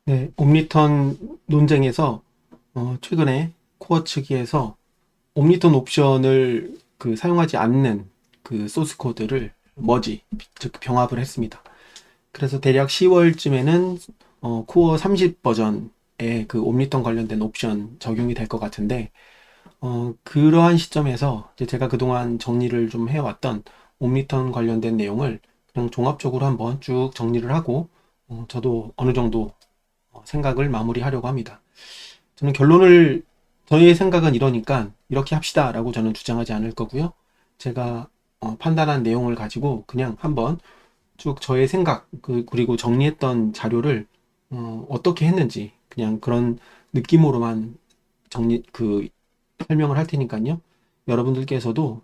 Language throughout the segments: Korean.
네, 옴니턴 논쟁에서 최근에 코어 측에서 옴니턴 옵션을 사용하지 않는 그 소스 코드를 머지, 즉 병합을 했습니다. 그래서 대략 10월쯤에는 코어 30 버전의 그 옴니턴 관련된 옵션 적용이 될 것 같은데, 그러한 시점에서 이제 제가 그동안 정리를 좀 해왔던 옴니턴 관련된 내용을 그냥 종합적으로 한번 쭉 정리를 하고, 저도 어느 정도 생각을 마무리하려고 합니다. 저는 저의 생각은 이러니까 이렇게 합시다 라고 저는 주장하지 않을 거고요. 제가 판단한 내용을 가지고 그냥 한번 쭉 저의 생각, 그리고 정리했던 자료를 떻게 했는지 그냥 그런 느낌으로만 설명을 할 테니까요. 여러분들께서도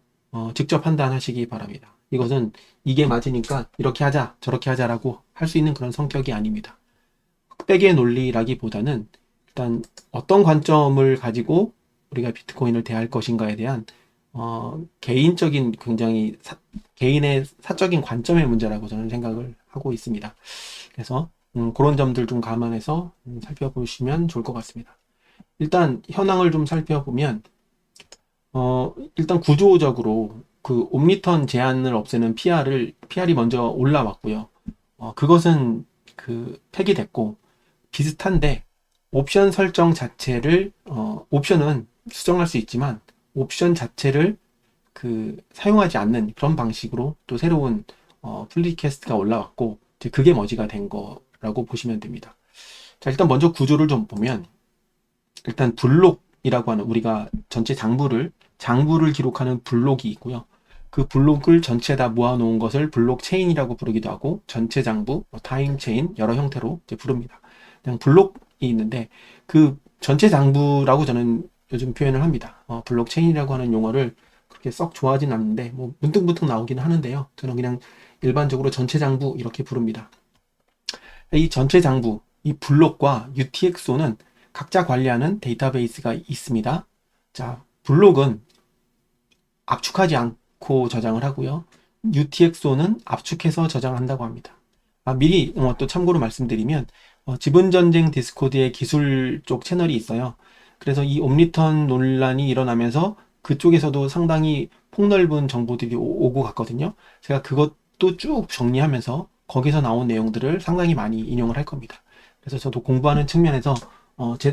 직접 판단하시기 바랍니다. 이것은 이게 맞으니까 이렇게 하자, 저렇게 하자라고 할 수 있는 그런 성격이 아닙니다. 흑백의 논리라기보다는 일단 어떤 관점을 가지고 우리가 비트코인을 대할 것인가에 대한 개인적인 개인의 사적인 관점의 문제라고 저는 생각을 하고 있습니다. 그래서 그런 점들 좀 감안해서 살펴보시면 좋을 것 같습니다. 일단 현황을 좀 살펴보면 일단 구조적으로 그 옴니턴 제한을 없애는 PR이 먼저 올라왔고요. 그것은 폐기됐고 비슷한데 옵션 설정 자체를 옵션은 수정할 수 있지만 옵션 자체를 사용하지 않는 그런 방식으로 또 새로운 플리캐스트가 올라왔고 이제 그게 머지가 된 거라고 보시면 됩니다. 자, 일단 먼저 구조를 좀 보면 일단 블록이라고 하는 우리가 전체 장부를 기록하는 블록이 있고요. 그 블록을 전체 다 모아놓은 것을 블록체인이라고 부르기도 하고 전체 장부, 타임체인 여러 형태로 이제 부릅니다. 그냥 블록이 있는데 그 전체 장부라고 저는 요즘 표현을 합니다. 블록체인이라고 하는 용어를 그렇게 썩 좋아하진 않는데 뭐 문득문득 나오기는 하는데요. 저는 그냥 일반적으로 전체 장부 이렇게 부릅니다. 이 전체 장부, 이 블록과 UTXO는 각자 관리하는 데이터베이스가 있습니다. 자, 블록은 압축하지 않고 저장을 하고요. UTXO는 압축해서 저장한다고 합니다. 미리 또 참고로 말씀드리면 지분전쟁 디스코드의 기술 쪽 채널이 있어요. 그래서 이 옴니턴 논란이 일어나면서 그쪽에서도 상당히 폭넓은 정보들이 오고 갔거든요. 제가 그것도 쭉 정리하면서 거기서 나온 내용들을 상당히 많이 인용을 할 겁니다. 그래서 저도 공부하는 측면에서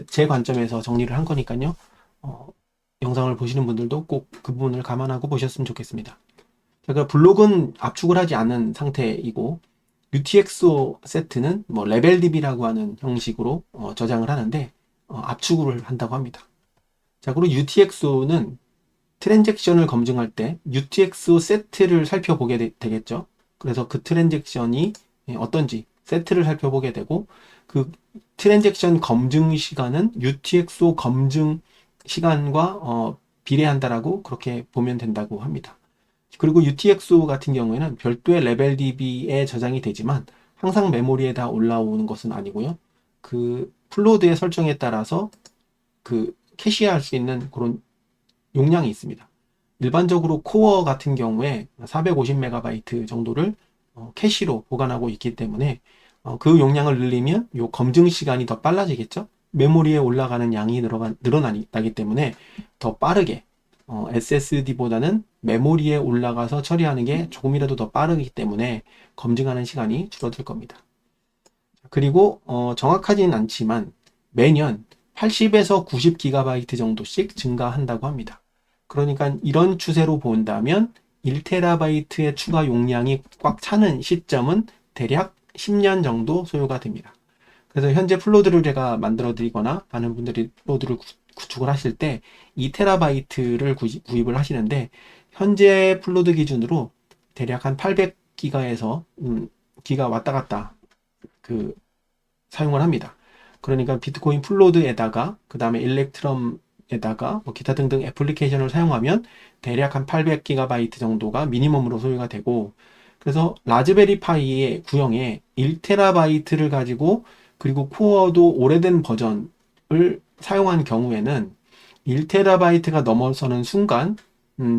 제 관점에서 정리를 한 거니까요. 어, 영상을 보시는 분들도 꼭 그 부분을 감안하고 보셨으면 좋겠습니다. 제가 블록은 압축을 하지 않은 상태이고 UTXO 세트는 뭐 레벨 DB라고 하는 형식으로 저장을 하는데 압축을 한다고 합니다. 자, 그리고 UTXO는 트랜잭션을 검증할 때 UTXO 세트를 살펴보게 되겠죠. 그래서 그 트랜잭션이 어떤지 세트를 살펴보게 되고 그 트랜잭션 검증 시간은 UTXO 검증 시간과 비례한다라고 그렇게 보면 된다고 합니다. 그리고 UTXO 같은 경우에는 별도의 레벨 DB에 저장이 되지만 항상 메모리에다 올라오는 것은 아니고요. 그 플로드의 설정에 따라서 캐시할 수 있는 그런 용량이 있습니다. 일반적으로 코어 같은 경우에 450MB 정도를 캐시로 보관하고 있기 때문에 그 용량을 늘리면 요 검증 시간이 더 빨라지겠죠? 메모리에 올라가는 양이 늘어나기 때문에 더 빠르게 SSD보다는 메모리에 올라가서 처리하는 게 조금이라도 더 빠르기 때문에 검증하는 시간이 줄어들 겁니다. 그리고 정확하지는 않지만 매년 80에서 90GB 정도씩 증가한다고 합니다. 그러니까 이런 추세로 본다면 1TB의 추가 용량이 꽉 차는 시점은 대략 10년 정도 소요가 됩니다. 그래서 현재 플로드를 제가 만들어 드리거나 많은 분들이 플로드를 구축을 하실 때 2TB를 구입을 하시는데 현재 플로드 기준으로 대략 한 800기가에서 기가 왔다 갔다 사용을 합니다. 그러니까 비트코인 플로드에다가 그 다음에 일렉트럼에다가 뭐 기타 등등 애플리케이션을 사용하면 대략 한 800GB 정도가 미니멈으로 소요가 되고 그래서 라즈베리 파이의 구형에 1TB를 가지고 그리고 코어도 오래된 버전을 사용한 경우에는 1TB가 넘어서는 순간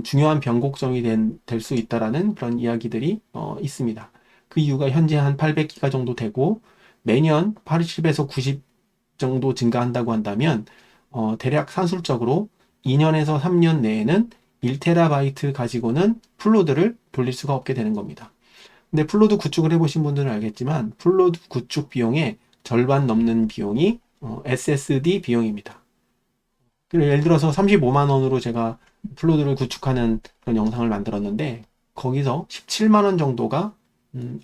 중요한 변곡점이 될 수 있다라는 그런 이야기들이 있습니다. 그 이유가 현재 한 800기가 정도 되고 매년 80에서 90 정도 증가한다고 한다면 대략 산술적으로 2년에서 3년 내에는 1테라바이트 가지고는 플로드를 돌릴 수가 없게 되는 겁니다. 근데 플로드 구축을 해보신 분들은 알겠지만 플로드 구축 비용의 절반 넘는 비용이 SSD 비용입니다. 예를 들어서 35만 원으로 제가 플로드를 구축하는 그런 영상을 만들었는데 거기서 17만 원 정도가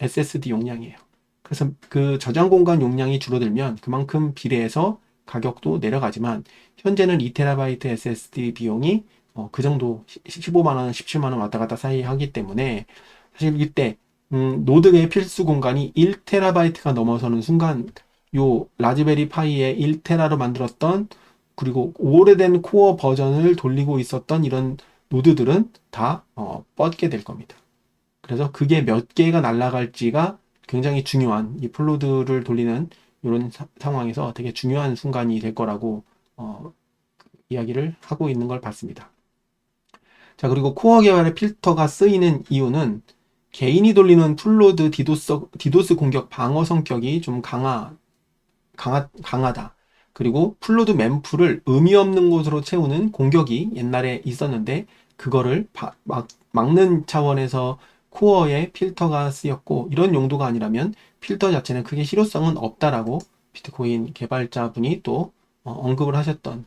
SSD 용량이에요. 그래서 그 저장 공간 용량이 줄어들면 그만큼 비례해서 가격도 내려가지만 현재는 2TB SSD 비용이 그 정도 15만 원, 17만 원 왔다 갔다 사이 하기 때문에 사실 이때 노드의 필수 공간이 1TB가 넘어서는 순간 요 라즈베리 파이에 1테라로 만들었던 그리고 오래된 코어 버전을 돌리고 있었던 이런 노드들은 다 뻗게 될 겁니다. 그래서 그게 몇 개가 날아갈지가 굉장히 중요한 이 플로드를 돌리는 이런 상황에서 되게 중요한 순간이 될 거라고 이야기를 하고 있는 걸 봤습니다. 자, 그리고 코어 계열의 필터가 쓰이는 이유는 개인이 돌리는 플로드 디도스 공격 방어 성격이 좀 강하다. 그리고 플로드 램프를 의미 없는 곳으로 채우는 공격이 옛날에 있었는데 그거를 막는 차원에서 코어에 필터가 쓰였고 이런 용도가 아니라면 필터 자체는 크게 실효성은 없다라고 비트코인 개발자분이 또 언급을 하셨던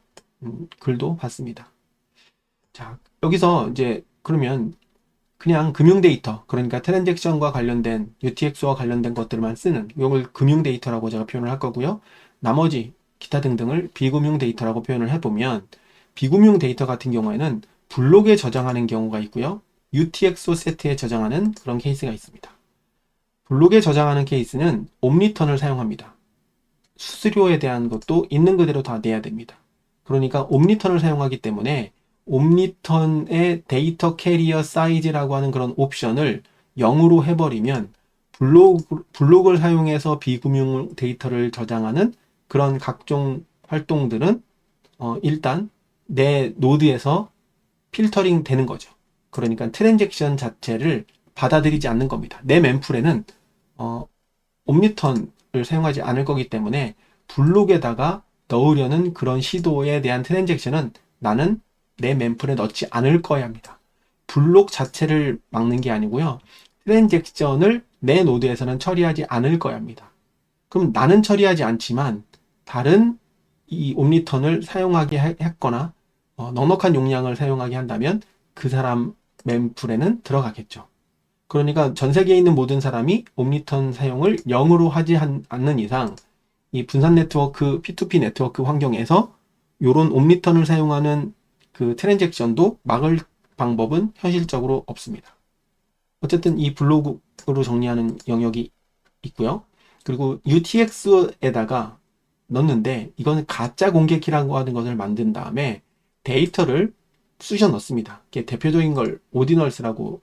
글도 봤습니다. 자, 여기서 이제 그러면 그냥 금융 데이터, 그러니까 트랜잭션과 관련된 UTX와 관련된 것들만 쓰는 이걸 금융 데이터라고 제가 표현을 할 거고요. 나머지 기타 등등을 비금융 데이터라고 표현을 해보면 비금융 데이터 같은 경우에는 블록에 저장하는 경우가 있고요. UTXO 세트에 저장하는 그런 케이스가 있습니다. 블록에 저장하는 케이스는 옴니턴을 사용합니다. 수수료에 대한 것도 있는 그대로 다 내야 됩니다. 그러니까 옴니턴을 사용하기 때문에 옴니턴의 데이터 캐리어 사이즈라고 하는 그런 옵션을 0으로 해버리면 블록을 사용해서 비금융 데이터를 저장하는 그런 각종 활동들은 일단 내 노드에서 필터링 되는 거죠. 그러니까 트랜잭션 자체를 받아들이지 않는 겁니다. 내 멤플에는 옴니턴을 사용하지 않을 거기 때문에 블록에다가 넣으려는 그런 시도에 대한 트랜잭션은 나는 내 멤플에 넣지 않을 거야 합니다. 블록 자체를 막는 게 아니고요. 트랜잭션을 내 노드에서는 처리하지 않을 거야 합니다. 그럼 나는 처리하지 않지만 다른 이 옴니턴을 사용하게 했거나 넉넉한 용량을 사용하게 한다면 그 사람 멤플에는 들어가겠죠. 그러니까 전 세계에 있는 모든 사람이 옴니턴 사용을 0으로 하지 않는 이상 이 분산 네트워크, P2P 네트워크 환경에서 이런 옴니턴을 사용하는 그 트랜잭션도 막을 방법은 현실적으로 없습니다. 어쨌든 이 블록으로 정리하는 영역이 있고요. 그리고 UTX에다가 넣는데 이거는 가짜 공개키라고 하는 것을 만든 다음에 데이터를 쑤셔 넣습니다. 대표적인 걸 오디널스라고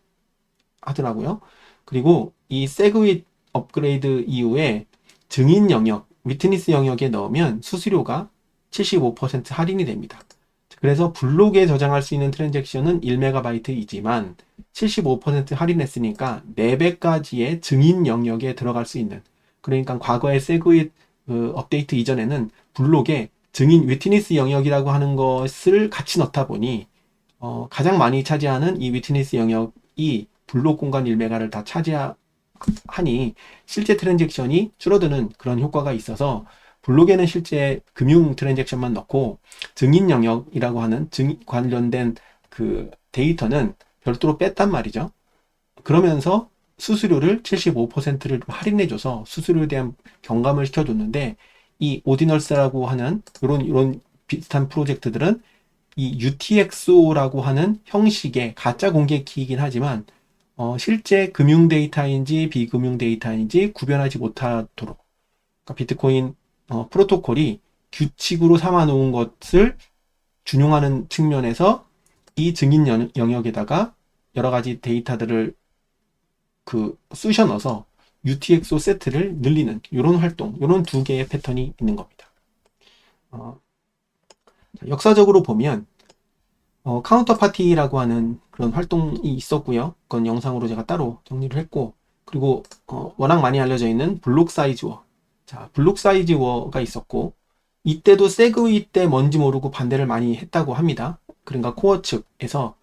하더라고요. 그리고 이 세그윗 업그레이드 이후에 증인 영역, 위트니스 영역에 넣으면 수수료가 75% 할인이 됩니다. 그래서 블록에 저장할 수 있는 트랜잭션은 1MB이지만 75% 할인했으니까 4배까지의 증인 영역에 들어갈 수 있는, 그러니까 과거의 세그윗 업데이트 이전에는 블록에 증인 위트니스 영역이라고 하는 것을 같이 넣다 보니 가장 많이 차지하는 이 위트니스 영역이 블록 공간 1메가를 다 차지하니 실제 트랜잭션이 줄어드는 그런 효과가 있어서 블록에는 실제 금융 트랜잭션만 넣고 증인 영역이라고 하는 관련된 그 데이터는 별도로 뺐단 말이죠. 그러면서 수수료를 75%를 할인해줘서 수수료에 대한 경감을 시켜줬는데 이 오디널스라고 하는 이런 비슷한 프로젝트들은 이 UTXO라고 하는 형식의 가짜 공개 키이긴 하지만 실제 금융 데이터인지 비금융 데이터인지 구별하지 못하도록, 그러니까 비트코인 프로토콜이 규칙으로 삼아 놓은 것을 준용하는 측면에서 이 증인 영역에다가 여러 가지 데이터들을 쑤셔 넣어서 UTXO 세트를 늘리는 이런 활동, 이런 두 개의 패턴이 있는 겁니다. 역사적으로 보면 카운터파티라고 하는 그런 활동이 있었고요. 그건 영상으로 제가 따로 정리를 했고, 그리고 워낙 많이 알려져 있는 블록 사이즈 워, 자, 블록 사이즈 워가 있었고, 이때도 세그위 때 뭔지 모르고 반대를 많이 했다고 합니다. 그러니까 코어 측에서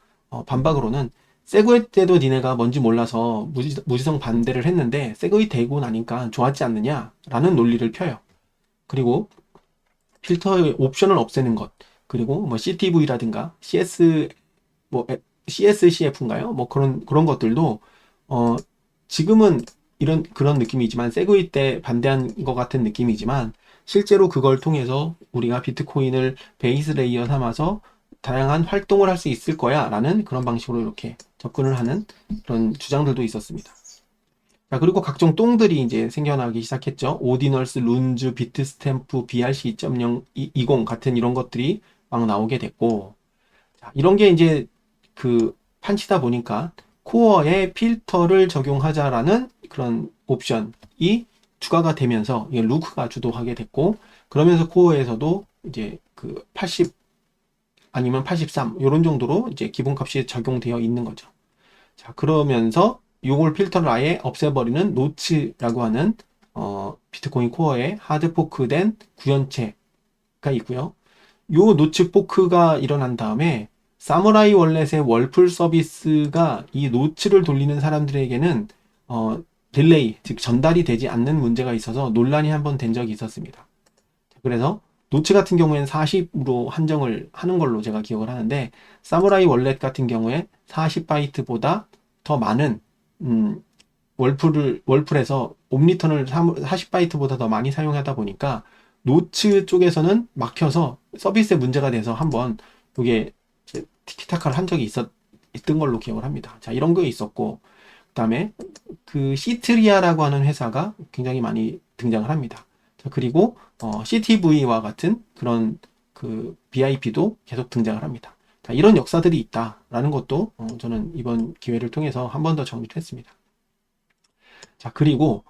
반박으로는 세그위 때도 니네가 뭔지 몰라서 무지성 반대를 했는데 세그위 되고 나니까 좋았지 않느냐라는 논리를 펴요. 그리고 필터의 옵션을 없애는 것, 그리고 뭐 CTV라든가 뭐 CSCF인가요? 뭐 그런 것들도 어 지금은 그런 느낌이지만 세그위 때 반대한 것 같은 느낌이지만 실제로 그걸 통해서 우리가 비트코인을 베이스 레이어 삼아서 다양한 활동을 할 수 있을 거야 라는 그런 방식으로 이렇게 접근을 하는 그런 주장들도 있었습니다. 자, 그리고 각종 똥들이 이제 생겨나기 시작했죠. 오디널스, 룬즈, 비트스탬프, BRC 2.020 같은 이런 것들이 막 나오게 됐고, 자, 이런 게 이제 그 판치다 보니까 코어에 필터를 적용하자라는 그런 옵션이 추가가 되면서 이게 루크가 주도하게 됐고, 그러면서 코어에서도 이제 그 80 아니면 83 이런 정도로 이제 기본값이 적용되어 있는 거죠. 자, 그러면서 요걸 필터를 아예 없애버리는 노츠라고 하는 비트코인 코어에 하드 포크된 구현체가 있고요. 요 노츠 포크가 일어난 다음에 사무라이 월렛의 월풀 서비스가 이 노츠를 돌리는 사람들에게는 딜레이, 즉 전달이 되지 않는 문제가 있어서 논란이 한번 된 적이 있었습니다. 그래서 노츠 같은 경우에는 40으로 한정을 하는 걸로 제가 기억을 하는데 사무라이 월렛 같은 경우에 40바이트보다 더 많은 월풀에서 옴니턴을 40바이트보다 더 많이 사용하다 보니까 노츠 쪽에서는 막혀서 서비스에 문제가 돼서 한번 이게 티키타카를 한 적이 있던 걸로 기억을 합니다. 자, 이런 게 있었고, 그 다음에 그 시트리아라고 하는 회사가 굉장히 많이 등장을 합니다. 자, 그리고 CTV와 같은 그런 그 BIP도 계속 등장을 합니다. 자, 이런 역사들이 있다라는 것도 저는 이번 기회를 통해서 한 번 더 정리를 했습니다. 자, 그리고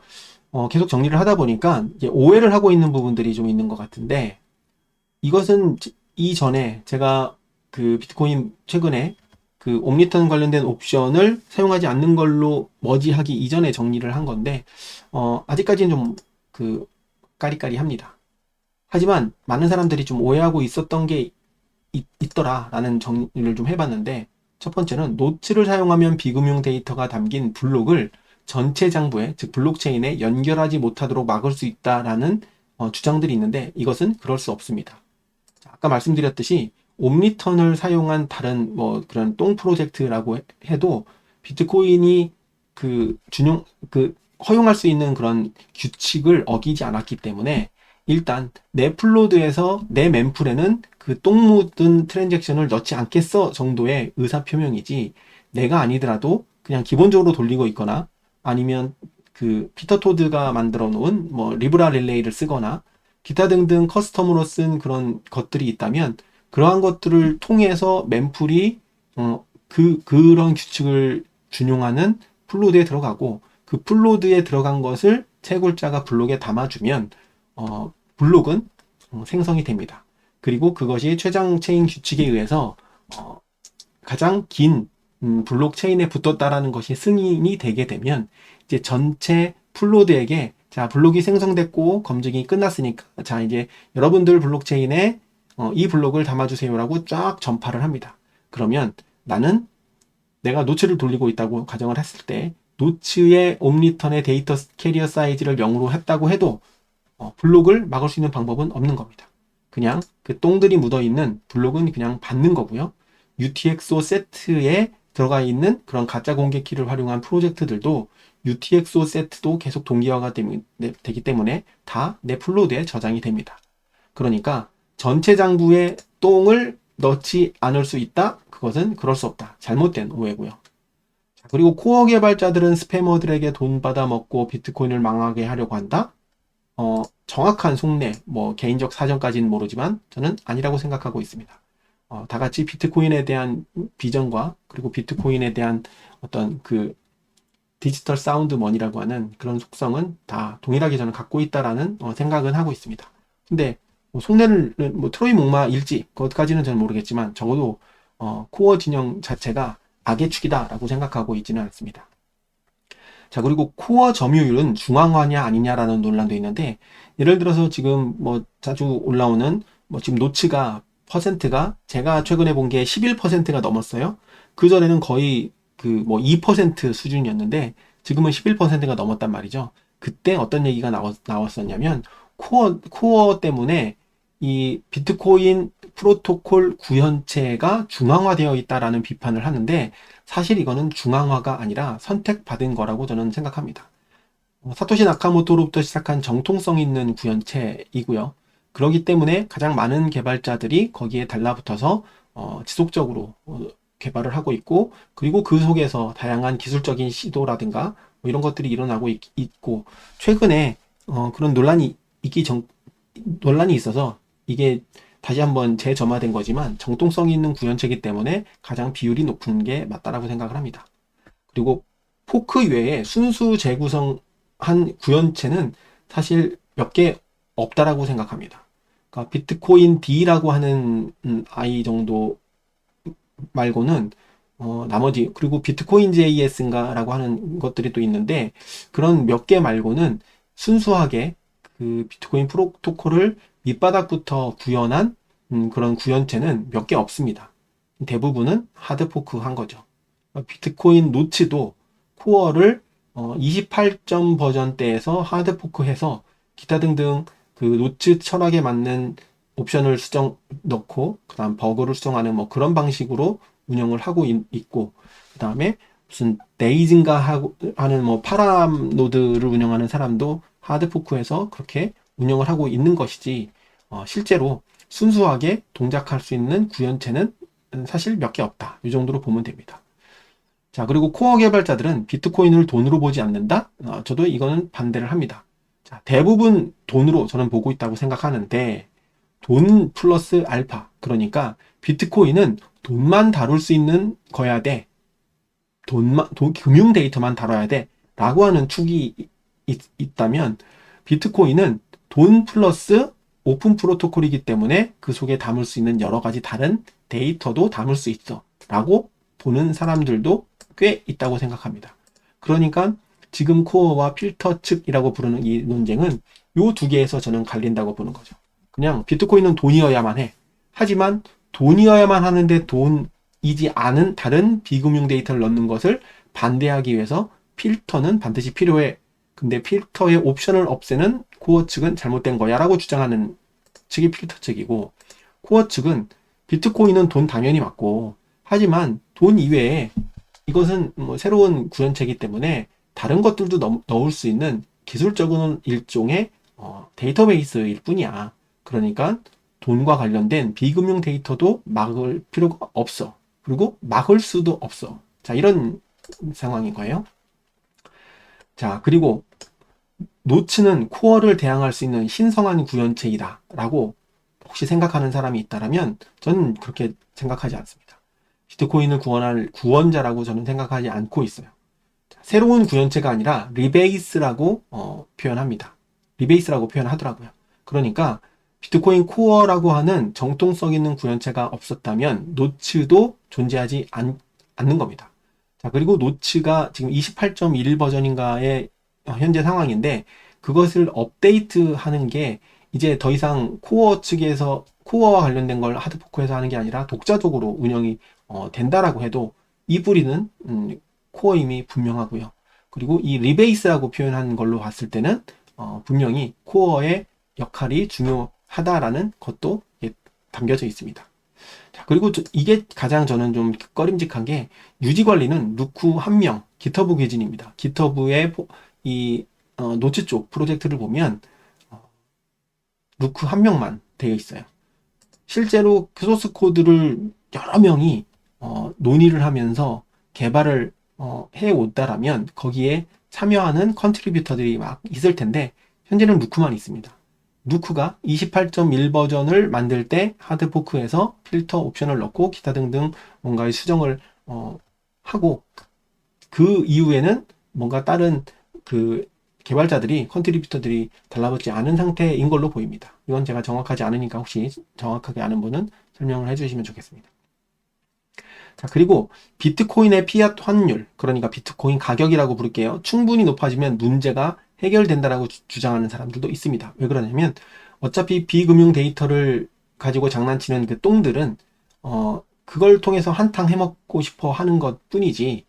계속 정리를 하다 보니까 이제 오해를 하고 있는 부분들이 좀 있는 것 같은데 이것은 이전에 제가 그 비트코인 최근에 그 옴니턴 관련된 옵션을 사용하지 않는 걸로 머지하기 이전에 정리를 한 건데 아직까지는 좀 그 까리까리합니다. 하지만 많은 사람들이 좀 오해하고 있었던 게 있더라라는 정리를 좀 해봤는데 첫 번째는 노츠를 사용하면 비금융 데이터가 담긴 블록을 전체 장부에 즉 블록체인에 연결하지 못하도록 막을 수 있다라는 주장들이 있는데 이것은 그럴 수 없습니다. 아까 말씀드렸듯이 옴니턴을 사용한 다른 뭐 그런 똥 프로젝트라고 해도 비트코인이 허용할 수 있는 그런 규칙을 어기지 않았기 때문에 일단 내 플로드에서 내 멤플에는 그 똥 묻은 트랜잭션을 넣지 않겠어 정도의 의사 표명이지 내가 아니더라도 그냥 기본적으로 돌리고 있거나 아니면 그 피터 토드가 만들어 놓은 뭐 리브라 릴레이를 쓰거나 기타 등등 커스텀으로 쓴 그런 것들이 있다면 그러한 것들을 통해서 멤플이 그런 규칙을 준용하는 플로드에 들어가고 그 플로드에 들어간 것을 채굴자가 블록에 담아주면 블록은 생성이 됩니다. 그리고 그것이 최장 체인 규칙에 의해서 가장 긴 블록체인에 붙었다라는 것이 승인이 되게 되면 이제 전체 플로드에게 자, 블록이 생성됐고 검증이 끝났으니까 자, 이제 여러분들 블록체인에 이 블록을 담아주세요라고 쫙 전파를 합니다. 그러면 나는 내가 노츠를 돌리고 있다고 가정을 했을 때 노츠의 옴니턴의 데이터 캐리어 사이즈를 0으로 했다고 해도 블록을 막을 수 있는 방법은 없는 겁니다. 그냥 그 똥들이 묻어있는 블록은 그냥 받는 거고요. UTXO 세트에 들어가 있는 그런 가짜 공개 키를 활용한 프로젝트들도 UTXO 세트도 계속 동기화가 되기 때문에 다 내 플로드에 저장이 됩니다. 그러니까 전체 장부에 똥을 넣지 않을 수 있다? 그것은 그럴 수 없다. 잘못된 오해고요. 그리고 코어 개발자들은 스패머들에게 돈 받아먹고 비트코인을 망하게 하려고 한다? 정확한 속내, 뭐 개인적 사정까지는 모르지만 저는 아니라고 생각하고 있습니다. 다 같이 비트코인에 대한 비전과 그리고 비트코인에 대한 어떤 그 디지털 사운드 머니라고 하는 그런 속성은 다 동일하게 저는 갖고 있다라는 생각은 하고 있습니다. 근데 뭐 속내를 뭐 트로이 목마일지 그것까지는 저는 모르겠지만 적어도 코어 진영 자체가 악의 축이다라고 생각하고 있지는 않습니다. 자, 그리고 코어 점유율은 중앙화냐 아니냐라는 논란도 있는데, 예를 들어서 지금 뭐 자주 올라오는 뭐 지금 노츠가 퍼센트가 제가 최근에 본 게 11%가 넘었어요. 그전에는 거의 그 뭐 2% 수준이었는데 지금은 11%가 넘었단 말이죠. 그때 어떤 얘기가 나왔었냐면 코어 때문에 이 비트코인 프로토콜 구현체가 중앙화되어 있다라는 비판을 하는데, 사실 이거는 중앙화가 아니라 선택받은 거라고 저는 생각합니다. 사토시 나카모토로부터 시작한 정통성 있는 구현체이고요. 그렇기 때문에 가장 많은 개발자들이 거기에 달라붙어서 지속적으로 개발을 하고 있고, 그리고 그 속에서 다양한 기술적인 시도라든가 뭐 이런 것들이 일어나고 있고, 최근에 그런 논란이 있어서 이게 다시 한번 재점화된 거지만 정통성이 있는 구현체이기 때문에 가장 비율이 높은 게 맞다라고 생각을 합니다. 그리고 포크 외에 순수 재구성한 구현체는 사실 몇 개 없다라고 생각합니다. 그러니까 비트코인 D라고 하는 I 정도 말고는 나머지, 그리고 비트코인 JS인가라고 하는 것들이 또 있는데, 그런 몇 개 말고는 순수하게 그 비트코인 프로토콜을 밑바닥부터 구현한 그런 구현체는 몇 개 없습니다. 대부분은 하드포크 한 거죠. 비트코인 노츠도 코어를 28점 버전대에서 하드포크해서 기타 등등 그 노츠 철학에 맞는 옵션을 넣고, 그 다음 버그를 수정하는 뭐 그런 방식으로 운영을 하고 있고, 그 다음에 무슨 데이즈인가 하는 뭐 파람 노드를 운영하는 사람도 하드포크해서 그렇게 운영을 하고 있는 것이지, 실제로 순수하게 동작할 수 있는 구현체는 사실 몇 개 없다. 이 정도로 보면 됩니다. 자, 그리고 코어 개발자들은 비트코인을 돈으로 보지 않는다? 저도 이거는 반대를 합니다. 자, 대부분 돈으로 저는 보고 있다고 생각하는데, 돈 플러스 알파. 그러니까 비트코인은 돈만 다룰 수 있는 거야 돼. 금융 데이터만 다뤄야 돼. 라고 하는 축이 있다면, 비트코인은 돈 플러스 오픈 프로토콜이기 때문에 그 속에 담을 수 있는 여러 가지 다른 데이터도 담을 수 있어. 라고 보는 사람들도 꽤 있다고 생각합니다. 그러니까 지금 코어와 필터 측이라고 부르는 이 논쟁은 요 두 개에서 저는 갈린다고 보는 거죠. 그냥 비트코인은 돈이어야만 해. 하지만 돈이어야만 하는데 돈이지 않은 다른 비금융 데이터를 넣는 것을 반대하기 위해서 필터는 반드시 필요해. 근데 필터의 옵션을 없애는 코어 측은 잘못된 거야 라고 주장하는 측이 필터 측이고, 코어 측은 비트코인은 돈 당연히 맞고, 하지만 돈 이외에 이것은 뭐 새로운 구현체이기 때문에 다른 것들도 넣을 수 있는 기술적인 일종의 데이터베이스일 뿐이야. 그러니까 돈과 관련된 비금융 데이터도 막을 필요가 없어. 그리고 막을 수도 없어. 자, 이런 상황인 거예요. 자, 그리고 노츠는 코어를 대항할 수 있는 신성한 구현체이다 라고 혹시 생각하는 사람이 있다면 저는 그렇게 생각하지 않습니다. 비트코인을 구원할 구원자라고 저는 생각하지 않고 있어요. 새로운 구현체가 아니라 리베이스라고 표현합니다. 리베이스라고 표현하더라고요. 그러니까 비트코인 코어라고 하는 정통성 있는 구현체가 없었다면 노츠도 존재하지 않는 겁니다. 자, 그리고 노츠가 지금 28.1 버전인가의 현재 상황인데, 그것을 업데이트하는 게 이제 더 이상 코어 측에서 코어와 관련된 걸 하드포크해서 하는 게 아니라 독자적으로 운영이 된다라고 해도 이 뿌리는 코어임이 분명하고요. 그리고 이 리베이스라고 표현한 걸로 봤을 때는 분명히 코어의 역할이 중요하다라는 것도 담겨져 있습니다. 자, 그리고 이게 가장 저는 좀 꺼림직한 게, 유지 관리는 루크 한 명, 기터브 계진입니다. 기터브의 이 노츠 쪽 프로젝트를 보면 루크 한 명만 되어 있어요. 실제로 그 소스 코드를 여러 명이 논의를 하면서 개발을 해온다라면 거기에 참여하는 컨트리뷰터들이 막 있을 텐데, 현재는 루크만 있습니다. 루크가 28.1 버전을 만들 때 하드포크에서 필터 옵션을 넣고 기타 등등 뭔가의 수정을 하고, 그 이후에는 뭔가 다른 그 개발자들이 컨트리뷰터들이 달라붙지 않은 상태인 걸로 보입니다. 이건 제가 정확하지 않으니까 혹시 정확하게 아는 분은 설명을 해주시면 좋겠습니다. 자, 그리고 비트코인의 피아트 환율, 그러니까 비트코인 가격이라고 부를게요. 충분히 높아지면 문제가 해결된다라고 주장하는 사람들도 있습니다. 왜 그러냐면 어차피 비금융 데이터를 가지고 장난치는 그 똥들은 그걸 통해서 한탕 해먹고 싶어 하는 것 뿐이지,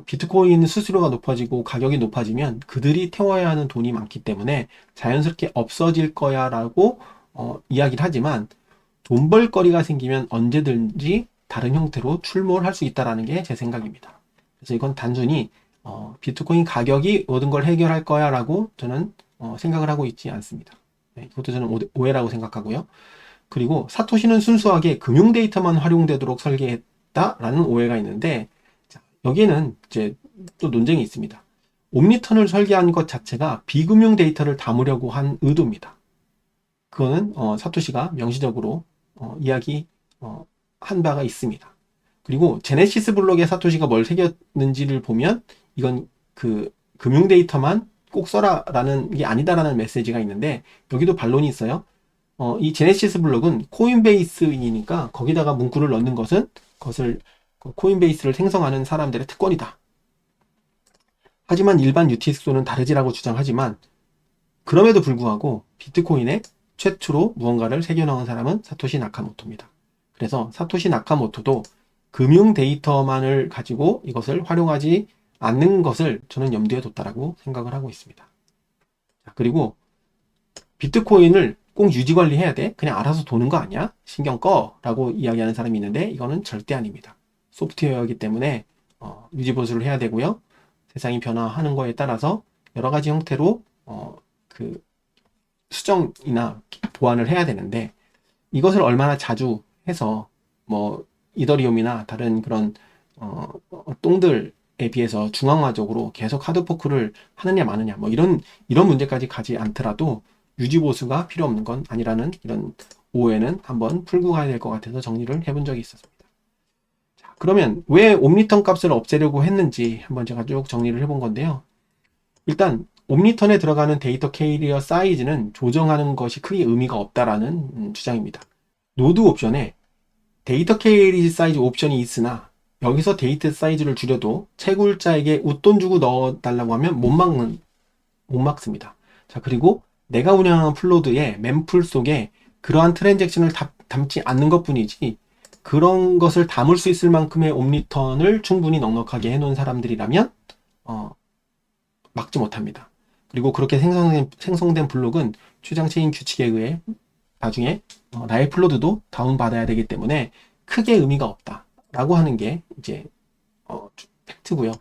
비트코인 수수료가 높아지고 가격이 높아지면 그들이 태워야 하는 돈이 많기 때문에 자연스럽게 없어질 거야 라고 이야기를 하지만, 돈 벌거리가 생기면 언제든지 다른 형태로 출몰할 수 있다는 게 제 생각입니다. 그래서 이건 단순히 비트코인 가격이 모든 걸 해결할 거야 라고 저는 생각을 하고 있지 않습니다. 네, 이것도 저는 오해라고 생각하고요. 그리고 사토시는 순수하게 금융 데이터만 활용되도록 설계했다라는 오해가 있는데, 자, 여기에는 이제 또 논쟁이 있습니다. 옴니턴을 설계한 것 자체가 비금융 데이터를 담으려고 한 의도입니다. 그거는 사토시가 명시적으로 이야기 한 바가 있습니다. 그리고 제네시스 블록에 사토시가 뭘 새겼는지를 보면 이건 그 금융 데이터만 꼭 써라라는 게 아니다라는 메시지가 있는데, 여기도 반론이 있어요. 이 제네시스 블록은 코인베이스이니까 거기다가 문구를 넣는 것은 그것을 코인베이스를 생성하는 사람들의 특권이다. 하지만 일반 UTXO는 다르지라고 주장하지만, 그럼에도 불구하고 비트코인에 최초로 무언가를 새겨넣은 사람은 사토시 나카모토입니다. 그래서 사토시 나카모토도 금융 데이터만을 가지고 이것을 활용하지 않는 것을 저는 염두에 뒀다라고 생각을 하고 있습니다. 그리고 비트코인을 꼭 유지 관리해야 돼? 그냥 알아서 도는 거 아니야? 신경 꺼! 라고 이야기하는 사람이 있는데, 이거는 절대 아닙니다. 소프트웨어이기 때문에 유지 보수를 해야 되고요. 세상이 변화하는 거에 따라서 여러 가지 형태로 그 수정이나 보완을 해야 되는데, 이것을 얼마나 자주 해서 뭐 이더리움이나 다른 그런 똥들에 비해서 중앙화적으로 계속 하드포크를 하느냐 마느냐, 뭐 이런 문제까지 가지 않더라도 유지 보수가 필요 없는 건 아니라는 이런 오해는 한번 풀고 가야 될 것 같아서 정리를 해본 적이 있었습니다. 자, 그러면 왜 옴니턴 값을 없애려고 했는지 한번 제가 쭉 정리를 해본 건데요. 일단 옴니턴에 들어가는 데이터 캐리어 사이즈는 조정하는 것이 크게 의미가 없다라는 주장입니다. 노드 옵션에 데이터 캐리어 사이즈 옵션이 있으나 여기서 데이터 사이즈를 줄여도 채굴자에게 웃돈 주고 넣어달라고 하면 못 막습니다. 자, 그리고 내가 운영하는 플로드의 멤풀 속에 그러한 트랜잭션을 담지 않는 것 뿐이지, 그런 것을 담을 수 있을 만큼의 옴니턴을 충분히 넉넉하게 해놓은 사람들이라면 막지 못합니다. 그리고 그렇게 생성된 블록은 추장체인 규칙에 의해 나중에 나의 플로드도 다운받아야 되기 때문에 크게 의미가 없다라고 하는 게 이제 팩트고요.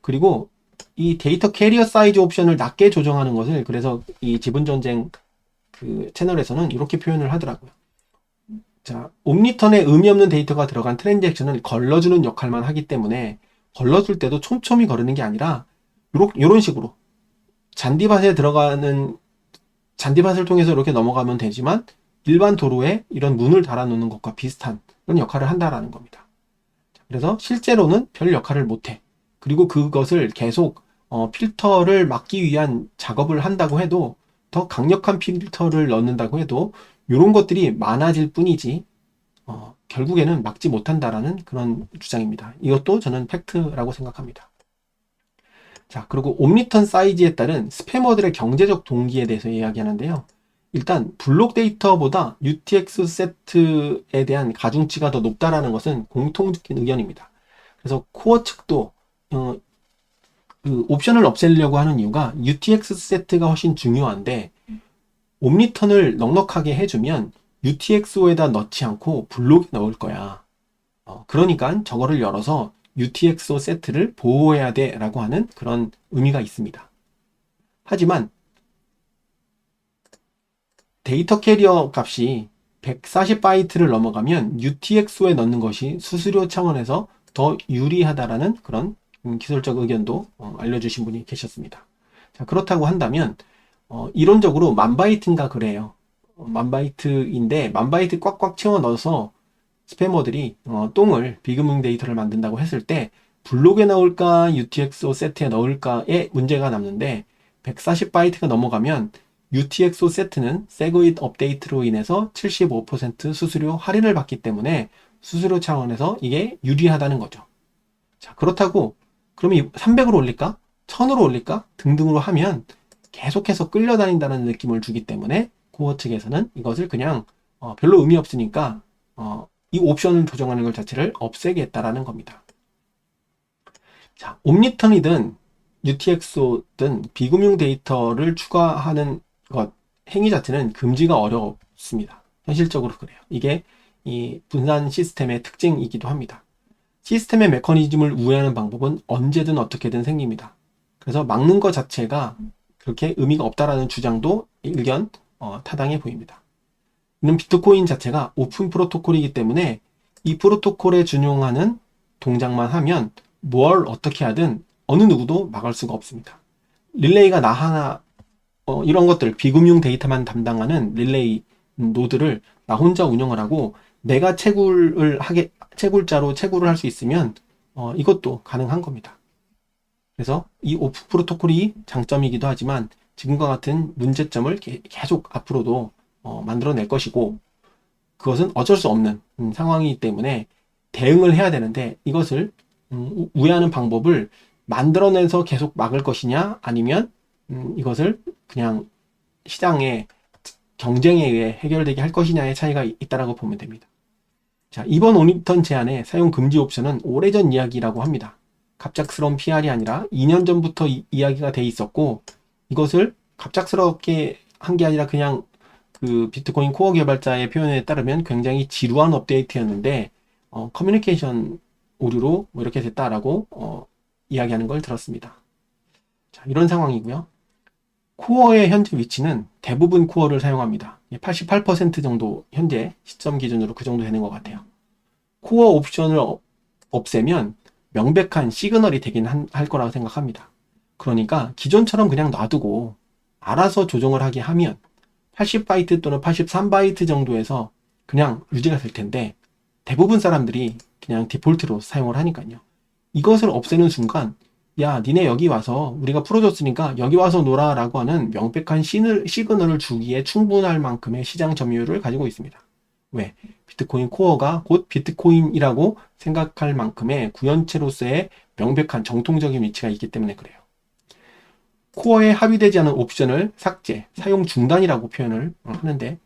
그리고 이 데이터 캐리어 사이즈 옵션을 낮게 조정하는 것을, 그래서 이 지분전쟁 그 채널에서는 이렇게 표현을 하더라고요. 자, 옴니턴에 의미 없는 데이터가 들어간 트랜잭션을 걸러주는 역할만 하기 때문에 걸러줄 때도 촘촘히 거르는 게 아니라 이런 식으로 잔디밭에 들어가는, 잔디밭을 통해서 이렇게 넘어가면 되지만 일반 도로에 이런 문을 달아놓는 것과 비슷한 그런 역할을 한다라는 겁니다. 그래서 실제로는 별 역할을 못해. 그리고 그것을 계속 필터를 막기 위한 작업을 한다고 해도, 더 강력한 필터를 넣는다고 해도 이런 것들이 많아질 뿐이지 결국에는 막지 못한다라는 그런 주장입니다. 이것도 저는 팩트라고 생각합니다. 자, 그리고 옴니턴 사이즈에 따른 스패머들의 경제적 동기에 대해서 이야기하는데요. 일단 블록 데이터보다 UTX 세트에 대한 가중치가 더 높다라는 것은 공통적인 의견입니다. 그래서 코어 측도 그 옵션을 없애려고 하는 이유가 UTX 세트가 훨씬 중요한데, 옴니턴을 넉넉하게 해주면 UTXO에다 넣지 않고 블록에 넣을 거야. 그러니까 저거를 열어서 UTXO 세트를 보호해야 돼 라고 하는 그런 의미가 있습니다. 하지만 데이터 캐리어 값이 140바이트를 넘어가면 UTXO에 넣는 것이 수수료 차원에서 더 유리하다라는 그런 기술적 의견도 알려주신 분이 계셨습니다. 자, 그렇다고 한다면 이론적으로 10,000바이트인가 그래요. 10,000바이트인데 10,000바이트 꽉꽉 채워 넣어서 스패머들이 똥을, 비금융 데이터를 만든다고 했을 때 블록에 넣을까 UTXO 세트에 넣을까에 문제가 남는데, 140바이트가 넘어가면 UTXO 세트는 세그윗 업데이트로 인해서 75% 수수료 할인을 받기 때문에 수수료 차원에서 이게 유리하다는 거죠. 자, 그렇다고 그러면 300으로 올릴까? 1000으로 올릴까? 등등으로 하면 계속해서 끌려다닌다는 느낌을 주기 때문에 코어 측에서는 이것을 그냥 별로 의미 없으니까 이 옵션을 조정하는 것 자체를 없애겠다라는 겁니다. 자, 옴니턴이든 UTXO든 비금융 데이터를 추가하는 것 행위 자체는 금지가 어렵습니다. 현실적으로 그래요. 이게 이 분산 시스템의 특징이기도 합니다. 시스템의 메커니즘을 우회하는 방법은 언제든 어떻게든 생깁니다. 그래서 막는 것 자체가 그렇게 의미가 없다라는 주장도 일견 타당해 보입니다. 이는 비트코인 자체가 오픈 프로토콜이기 때문에 이 프로토콜에 준용하는 동작만 하면 뭘 어떻게 하든 어느 누구도 막을 수가 없습니다. 릴레이가 나 하나 이런 것들 비금융 데이터만 담당하는 릴레이 노드를 나 혼자 운영을 하고 내가 채굴자로 채굴을 할 수 있으면 이것도 가능한 겁니다. 그래서 이 오픈 프로토콜이 장점이기도 하지만 지금과 같은 문제점을 계속 앞으로도 만들어낼 것이고 그것은 어쩔 수 없는 상황이기 때문에 대응을 해야 되는데 이것을 우회하는 방법을 만들어내서 계속 막을 것이냐 아니면 이것을 그냥 시장의 경쟁에 의해 해결되게 할 것이냐의 차이가 있다라고 보면 됩니다. 자, 이번 옴니턴 제안의 사용 금지 옵션은 오래전 이야기라고 합니다. 갑작스러운 PR이 아니라 2년 전부터 이야기가 돼 있었고 이것을 갑작스럽게 한 게 아니라 그냥 그 비트코인 코어 개발자의 표현에 따르면 굉장히 지루한 업데이트였는데 커뮤니케이션 오류로 뭐 이렇게 됐다라고 이야기하는 걸 들었습니다. 자, 이런 상황이고요. 코어의 현재 위치는 대부분 코어를 사용합니다. 88% 정도 현재 시점 기준으로 그 정도 되는 것 같아요. 코어 옵션을 없애면 명백한 시그널이 되긴 할 거라고 생각합니다. 그러니까 기존처럼 그냥 놔두고 알아서 조정을 하게 하면 80바이트 또는 83바이트 정도에서 그냥 유지가 될 텐데 대부분 사람들이 그냥 디폴트로 사용을 하니까요. 이것을 없애는 순간 야, 니네 여기 와서 우리가 풀어줬으니까 여기 와서 놀아 라고 하는 명백한 시그널을 주기에 충분할 만큼의 시장 점유율을 가지고 있습니다. 왜? 비트코인 코어가 곧 비트코인이라고 생각할 만큼의 구현체로서의 명백한 정통적인 위치가 있기 때문에 그래요. 코어에 합의되지 않은 옵션을 삭제, 사용 중단이라고 표현을 하는데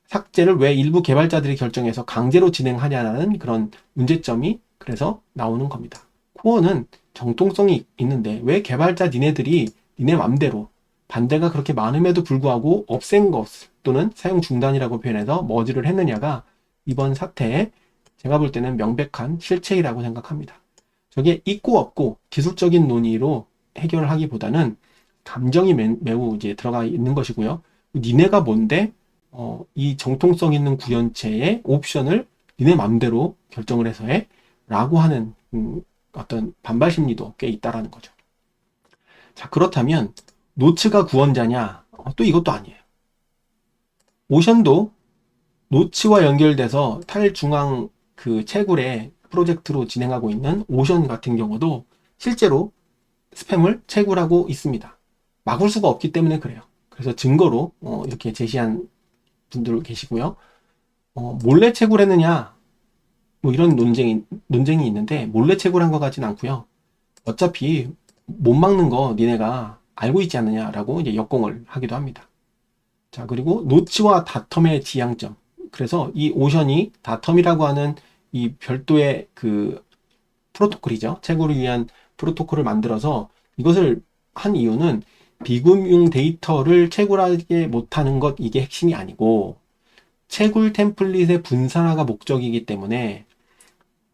삭제를 왜 일부 개발자들이 결정해서 강제로 진행하냐는 그런 문제점이 그래서 나오는 겁니다. 코어는 정통성이 있는데 왜 개발자 니네들이 니네 맘대로 반대가 그렇게 많음에도 불구하고 없앤 것 또는 사용 중단이라고 표현해서 머지를 했느냐가 이번 사태에 제가 볼 때는 명백한 실체이라고 생각합니다. 저게 있고 없고 기술적인 논의로 해결을 하기보다는 감정이 매우 이제 들어가 있는 것이고요. 니네가 뭔데 이 정통성 있는 구현체의 옵션을 니네 맘대로 결정을 해서 해? 라고 하는 어떤 반발 심리도 꽤 있다라는 거죠. 자, 그렇다면 노츠가 구원자냐? 또 이것도 아니에요. 오션도 노츠와 연결돼서 탈중앙 그 채굴의 프로젝트로 진행하고 있는 오션 같은 경우도 실제로 스팸을 채굴하고 있습니다. 막을 수가 없기 때문에 그래요. 그래서 증거로 이렇게 제시한 분들 계시고요. 몰래 채굴했느냐? 뭐 이런 논쟁이 있는데 몰래 채굴한 것 같진 않고요. 어차피 못 막는 거 니네가 알고 있지 않느냐라고 이제 역공을 하기도 합니다. 자, 그리고 노츠와 다텀의 지향점. 그래서 이 오션이 다텀이라고 하는 이 별도의 그 프로토콜이죠. 채굴을 위한 프로토콜을 만들어서 이것을 한 이유는 비금융 데이터를 채굴하게 못하는 것 이게 핵심이 아니고 채굴 템플릿의 분산화가 목적이기 때문에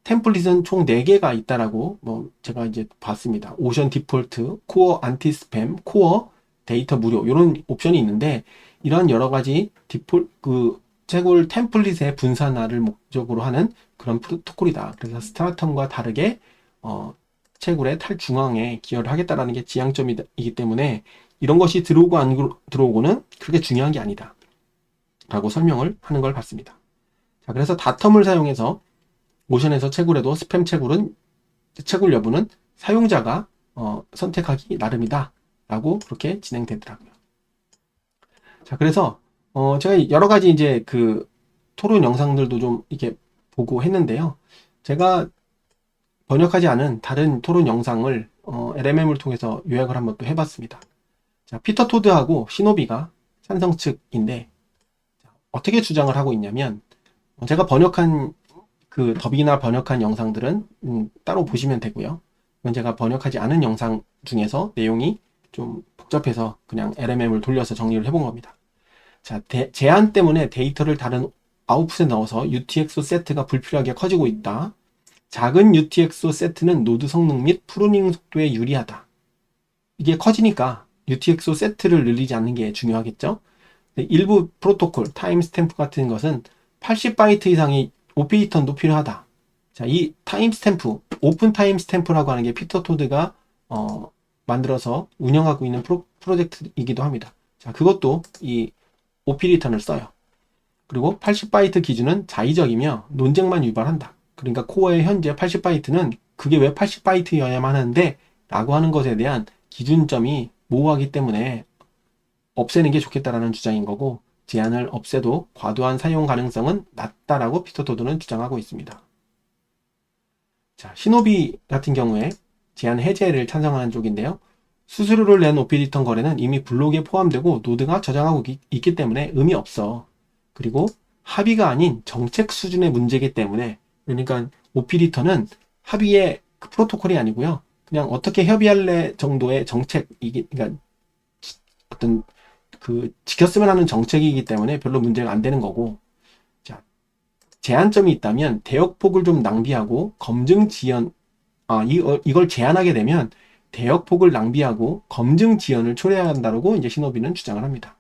템플릿은 총 4개가 있다라고 제가 이제 봤습니다. 오션 디폴트, 코어 안티 스팸, 코어 데이터 무료 이런 옵션이 있는데 이런 여러 가지 채굴 템플릿의 분산화를 목적으로 하는 그런 프로토콜이다. 그래서 스트라텀과 다르게 채굴의 탈중앙에 기여를 하겠다라는 게 지향점이기 때문에 이런 것이 들어오고 안 들어오고는 그렇게 중요한 게 아니다. 라고 설명을 하는 걸 봤습니다. 자, 그래서 다텀을 사용해서 오션에서 채굴해도 스팸 채굴 여부는 사용자가 선택하기 나름이다. 라고 그렇게 진행되더라고요. 자, 그래서 제가 여러 가지 이제 그 토론 영상들도 좀 이렇게 보고 했는데요. 제가 번역하지 않은 다른 토론 영상을 LMM을 통해서 요약을 한번 또 해봤습니다. 자, 피터 토드하고 시노비가 찬성 측인데 어떻게 주장을 하고 있냐면 제가 번역한 그 더빙이나 번역한 영상들은 따로 보시면 되고요. 이건 제가 번역하지 않은 영상 중에서 내용이 좀 복잡해서 그냥 LMM을 돌려서 정리를 해본 겁니다. 자, 제한 때문에 데이터를 다른 아웃풋에 넣어서 UTXO 세트가 불필요하게 커지고 있다. 작은 UTXO 세트는 노드 성능 및 프루닝 속도에 유리하다. 이게 커지니까 UTXO 세트를 늘리지 않는 게 중요하겠죠. 일부 프로토콜, 타임스탬프 같은 것은 80바이트 이상의 오피리턴도 필요하다. 자, 이 타임스탬프, 오픈 타임스탬프라고 하는 게 피터 토드가 만들어서 운영하고 있는 프로젝트이기도 합니다. 자, 그것도 이 오피리턴을 써요. 그리고 80바이트 기준은 자의적이며 논쟁만 유발한다. 그러니까 코어의 현재 80바이트는 그게 왜 80바이트여야만 하는데 라고 하는 것에 대한 기준점이 모호하기 때문에 없애는 게 좋겠다라는 주장인 거고, 제한을 없애도 과도한 사용 가능성은 낮다라고 피터 토드는 주장하고 있습니다. 자, 시노비 같은 경우에 제한 해제를 찬성하는 쪽인데요. 수수료를 낸 오피리턴 거래는 이미 블록에 포함되고 노드가 저장하고 있기 때문에 의미 없어. 그리고 합의가 아닌 정책 수준의 문제이기 때문에, 그러니까 오피리턴은 합의의 그 프로토콜이 아니고요. 그냥 어떻게 협의할래 정도의 정책이기, 그러니까 어떤 그 지켰으면 하는 정책이기 때문에 별로 문제가 안 되는 거고, 자, 제한점이 있다면 대역폭을 좀 낭비하고 검증 지연, 이걸 제한하게 되면 대역폭을 낭비하고 검증 지연을 초래해야 한다고 이제 시노비는 주장을 합니다.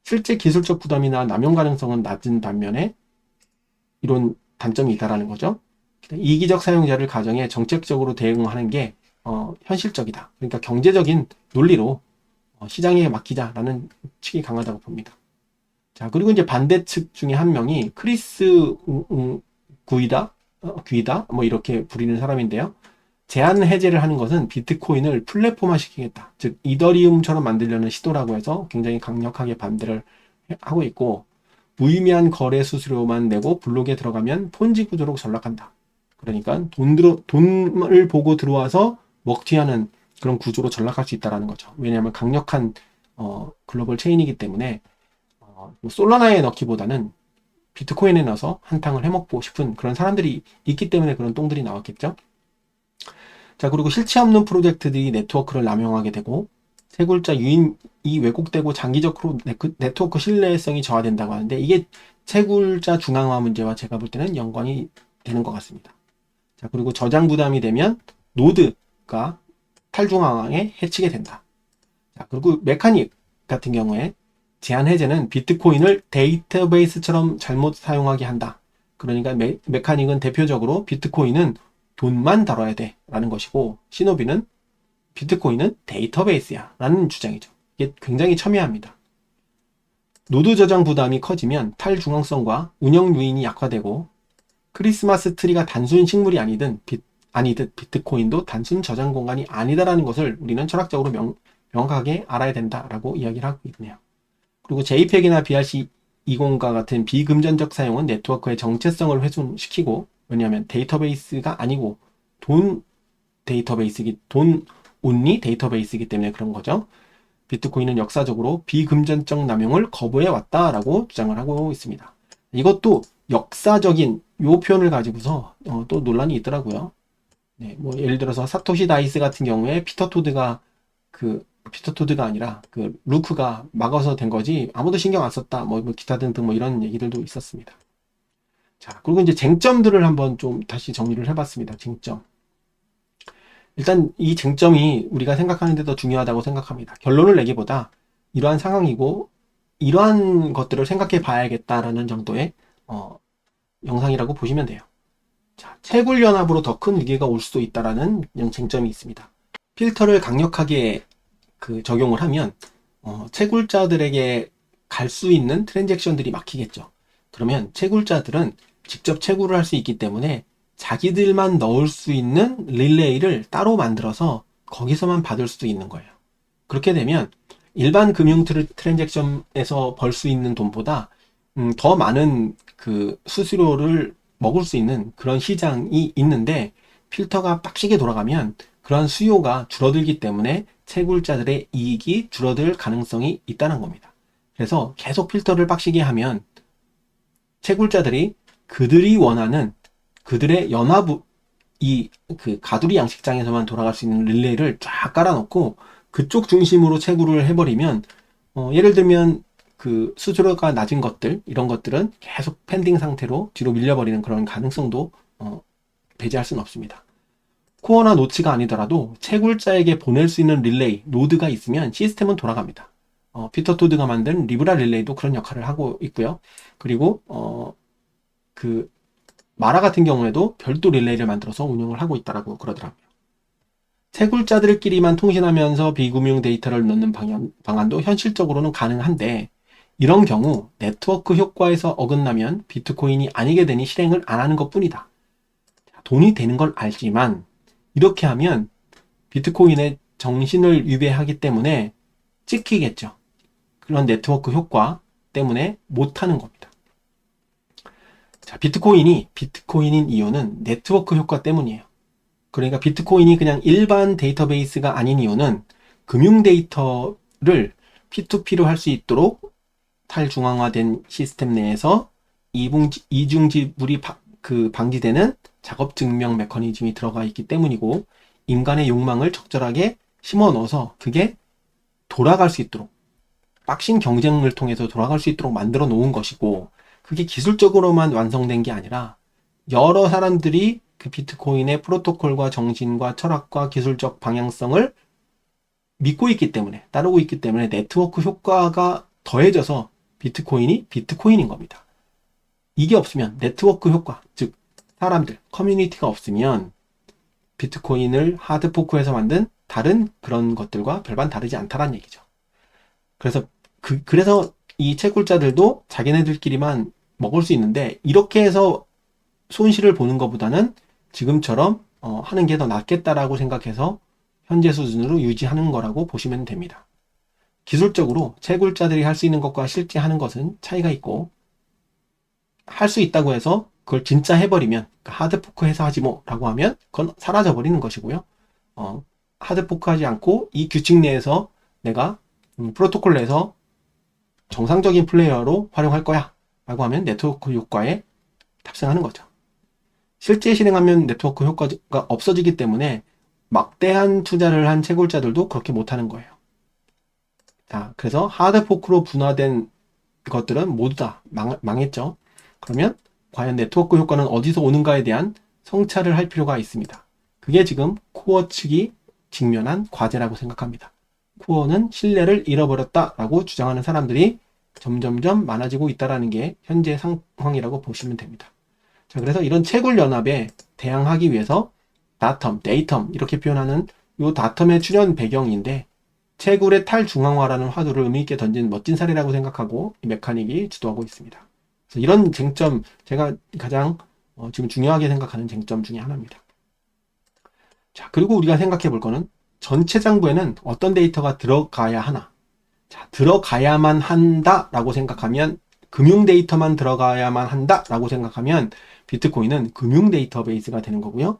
실제 기술적 부담이나 남용 가능성은 낮은 반면에 이런 단점이 있다라는 거죠. 이기적 사용자를 가정해 정책적으로 대응하는 게 현실적이다. 그러니까 경제적인 논리로 시장에 맡기자라는 측이 강하다고 봅니다. 자, 그리고 이제 반대 측 중에 한 명이 크리스 귀다 뭐 이렇게 부리는 사람인데요. 제한 해제를 하는 것은 비트코인을 플랫폼화 시키겠다. 즉 이더리움처럼 만들려는 시도라고 해서 굉장히 강력하게 반대를 하고 있고, 무의미한 거래 수수료만 내고 블록에 들어가면 폰지 구조로 전락한다. 그러니까 돈을 보고 들어와서 먹튀하는 그런 구조로 전락할 수 있다는 거죠. 왜냐하면 강력한 글로벌 체인이기 때문에 솔라나에 넣기보다는 비트코인에 넣어서 한탕을 해먹고 싶은 그런 사람들이 있기 때문에 그런 똥들이 나왔겠죠. 자, 그리고 실체 없는 프로젝트들이 네트워크를 남용하게 되고 채굴자 유인이 왜곡되고 장기적으로 네트워크 신뢰성이 저하된다고 하는데, 이게 채굴자 중앙화 문제와 제가 볼 때는 연관이 되는 것 같습니다. 자, 그리고 저장 부담이 되면 노드가 탈중앙화에 해치게 된다. 자, 그리고 메카닉 같은 경우에 제한 해제는 비트코인을 데이터베이스처럼 잘못 사용하게 한다. 그러니까 메카닉은 대표적으로 비트코인은 돈만 다뤄야 돼 라는 것이고, 시노비는 비트코인은 데이터베이스야 라는 주장이죠. 이게 굉장히 첨예합니다. 노드 저장 부담이 커지면 탈중앙성과 운영 요인이 약화되고, 크리스마스 트리가 단순 식물이 아니듯 비트코인도 단순 저장 공간이 아니다라는 것을 우리는 철학적으로 명확하게 알아야 된다라고 이야기를 하고 있네요. 그리고 JPEG이나 BRC20과 같은 비금전적 사용은 네트워크의 정체성을 훼손시키고, 왜냐하면 데이터베이스가 아니고 돈 온리 데이터베이스이기 때문에 그런 거죠. 비트코인은 역사적으로 비금전적 남용을 거부해 왔다라고 주장을 하고 있습니다. 이것도 역사적인 요 표현을 가지고서 또 논란이 있더라고요. 네, 뭐 예를 들어서 사토시 다이스 같은 경우에 피터 토드가 아니라 그 루크가 막아서 된 거지 아무도 신경 안 썼다, 뭐 기타 등등 뭐 이런 얘기들도 있었습니다. 자, 그리고 이제 쟁점들을 한번 좀 다시 정리를 해봤습니다. 쟁점. 일단 이 쟁점이 우리가 생각하는데 더 중요하다고 생각합니다. 결론을 내기보다 이러한 상황이고 이러한 것들을 생각해 봐야겠다라는 정도의 영상이라고 보시면 돼요. 자, 채굴 연합으로 더 큰 위기가 올 수도 있다라는 쟁점이 있습니다. 필터를 강력하게 적용을 하면 채굴자들에게 갈 수 있는 트랜잭션들이 막히겠죠. 그러면 채굴자들은 직접 채굴을 할 수 있기 때문에 자기들만 넣을 수 있는 릴레이를 따로 만들어서 거기서만 받을 수도 있는 거예요. 그렇게 되면 일반 금융 트랜잭션에서 벌 수 있는 돈보다 더 많은 그 수수료를 먹을 수 있는 그런 시장이 있는데 필터가 빡시게 돌아가면 그러한 수요가 줄어들기 때문에 채굴자들의 이익이 줄어들 가능성이 있다는 겁니다. 그래서 계속 필터를 빡시게 하면 채굴자들이 그들이 원하는 그들의 그 가두리 양식장에서만 돌아갈 수 있는 릴레이를 쫙 깔아놓고 그쪽 중심으로 채굴을 해버리면 예를 들면 그 수수료가 낮은 것들 이런 것들은 계속 펜딩 상태로 뒤로 밀려버리는 그런 가능성도 배제할 수는 없습니다. 코어나 노치가 아니더라도 채굴자에게 보낼 수 있는 릴레이 노드가 있으면 시스템은 돌아갑니다. 피터 토드가 만든 리브라 릴레이도 그런 역할을 하고 있고요. 그리고 그 마라 같은 경우에도 별도 릴레이를 만들어서 운영을 하고 있다라고 그러더라고요. 채굴자들끼리만 통신하면서 비금융 데이터를 넣는 방안도 현실적으로는 가능한데 이런 경우 네트워크 효과에서 어긋나면 비트코인이 아니게 되니 실행을 안 하는 것 뿐이다. 돈이 되는 걸 알지만 이렇게 하면 비트코인의 정신을 위배하기 때문에 찍히겠죠. 그런 네트워크 효과 때문에 못하는 겁니다. 자, 비트코인인 이유는 네트워크 효과 때문이에요. 그러니까 비트코인이 그냥 일반 데이터베이스가 아닌 이유는 금융 데이터를 P2P로 할 수 있도록 탈중앙화된 시스템 내에서 이중 지불이 방지되는 작업 증명 메커니즘이 들어가 있기 때문이고 인간의 욕망을 적절하게 심어 넣어서 그게 돌아갈 수 있도록 빡신 경쟁을 통해서 돌아갈 수 있도록 만들어 놓은 것이고 그게 기술적으로만 완성된 게 아니라 여러 사람들이 그 비트코인의 프로토콜과 정신과 철학과 기술적 방향성을 믿고 있기 때문에 따르고 있기 때문에 네트워크 효과가 더해져서 비트코인이 비트코인인 겁니다. 이게 없으면 네트워크 효과, 즉 사람들, 커뮤니티가 없으면 비트코인을 하드포크해서 만든 다른 그런 것들과 별반 다르지 않다는 얘기죠. 그래서 이 채굴자들도 자기네들끼리만 먹을 수 있는데 이렇게 해서 손실을 보는 것보다는 지금처럼 하는 게 더 낫겠다라고 생각해서 현재 수준으로 유지하는 거라고 보시면 됩니다. 기술적으로 채굴자들이 할 수 있는 것과 실제 하는 것은 차이가 있고 할 수 있다고 해서 그걸 진짜 해버리면 하드포크 해서 하지 뭐 라고 하면 그건 사라져 버리는 것이고요. 하드포크 하지 않고 이 규칙 내에서 내가 프로토콜 내에서 정상적인 플레이어로 활용할 거야 라고 하면 네트워크 효과에 탑승하는 거죠. 실제 실행하면 네트워크 효과가 없어지기 때문에 막대한 투자를 한 채굴자들도 그렇게 못하는 거예요. 자, 그래서 하드포크로 분화된 것들은 모두 다 망했죠. 그러면 과연 네트워크 효과는 어디서 오는가에 대한 성찰을 할 필요가 있습니다. 그게 지금 코어 측이 직면한 과제라고 생각합니다. 코어는 신뢰를 잃어버렸다라고 주장하는 사람들이 점점점 많아지고 있다는 게 현재 상황이라고 보시면 됩니다. 자, 그래서 이런 채굴 연합에 대항하기 위해서 다텀, 데이텀 이렇게 표현하는 이 다텀의 출현 배경인데 채굴의 탈중앙화라는 화두를 의미있게 던진 멋진 사례라고 생각하고 이 메카닉이 주도하고 있습니다. 그래서 이런 쟁점, 제가 가장 지금 중요하게 생각하는 쟁점 중에 하나입니다. 자, 그리고 우리가 생각해 볼 거는 전체 장부에는 어떤 데이터가 들어가야 하나? 자, 들어가야만 한다라고 생각하면 금융 데이터만 들어가야만 한다라고 생각하면 비트코인은 금융 데이터베이스가 되는 거고요.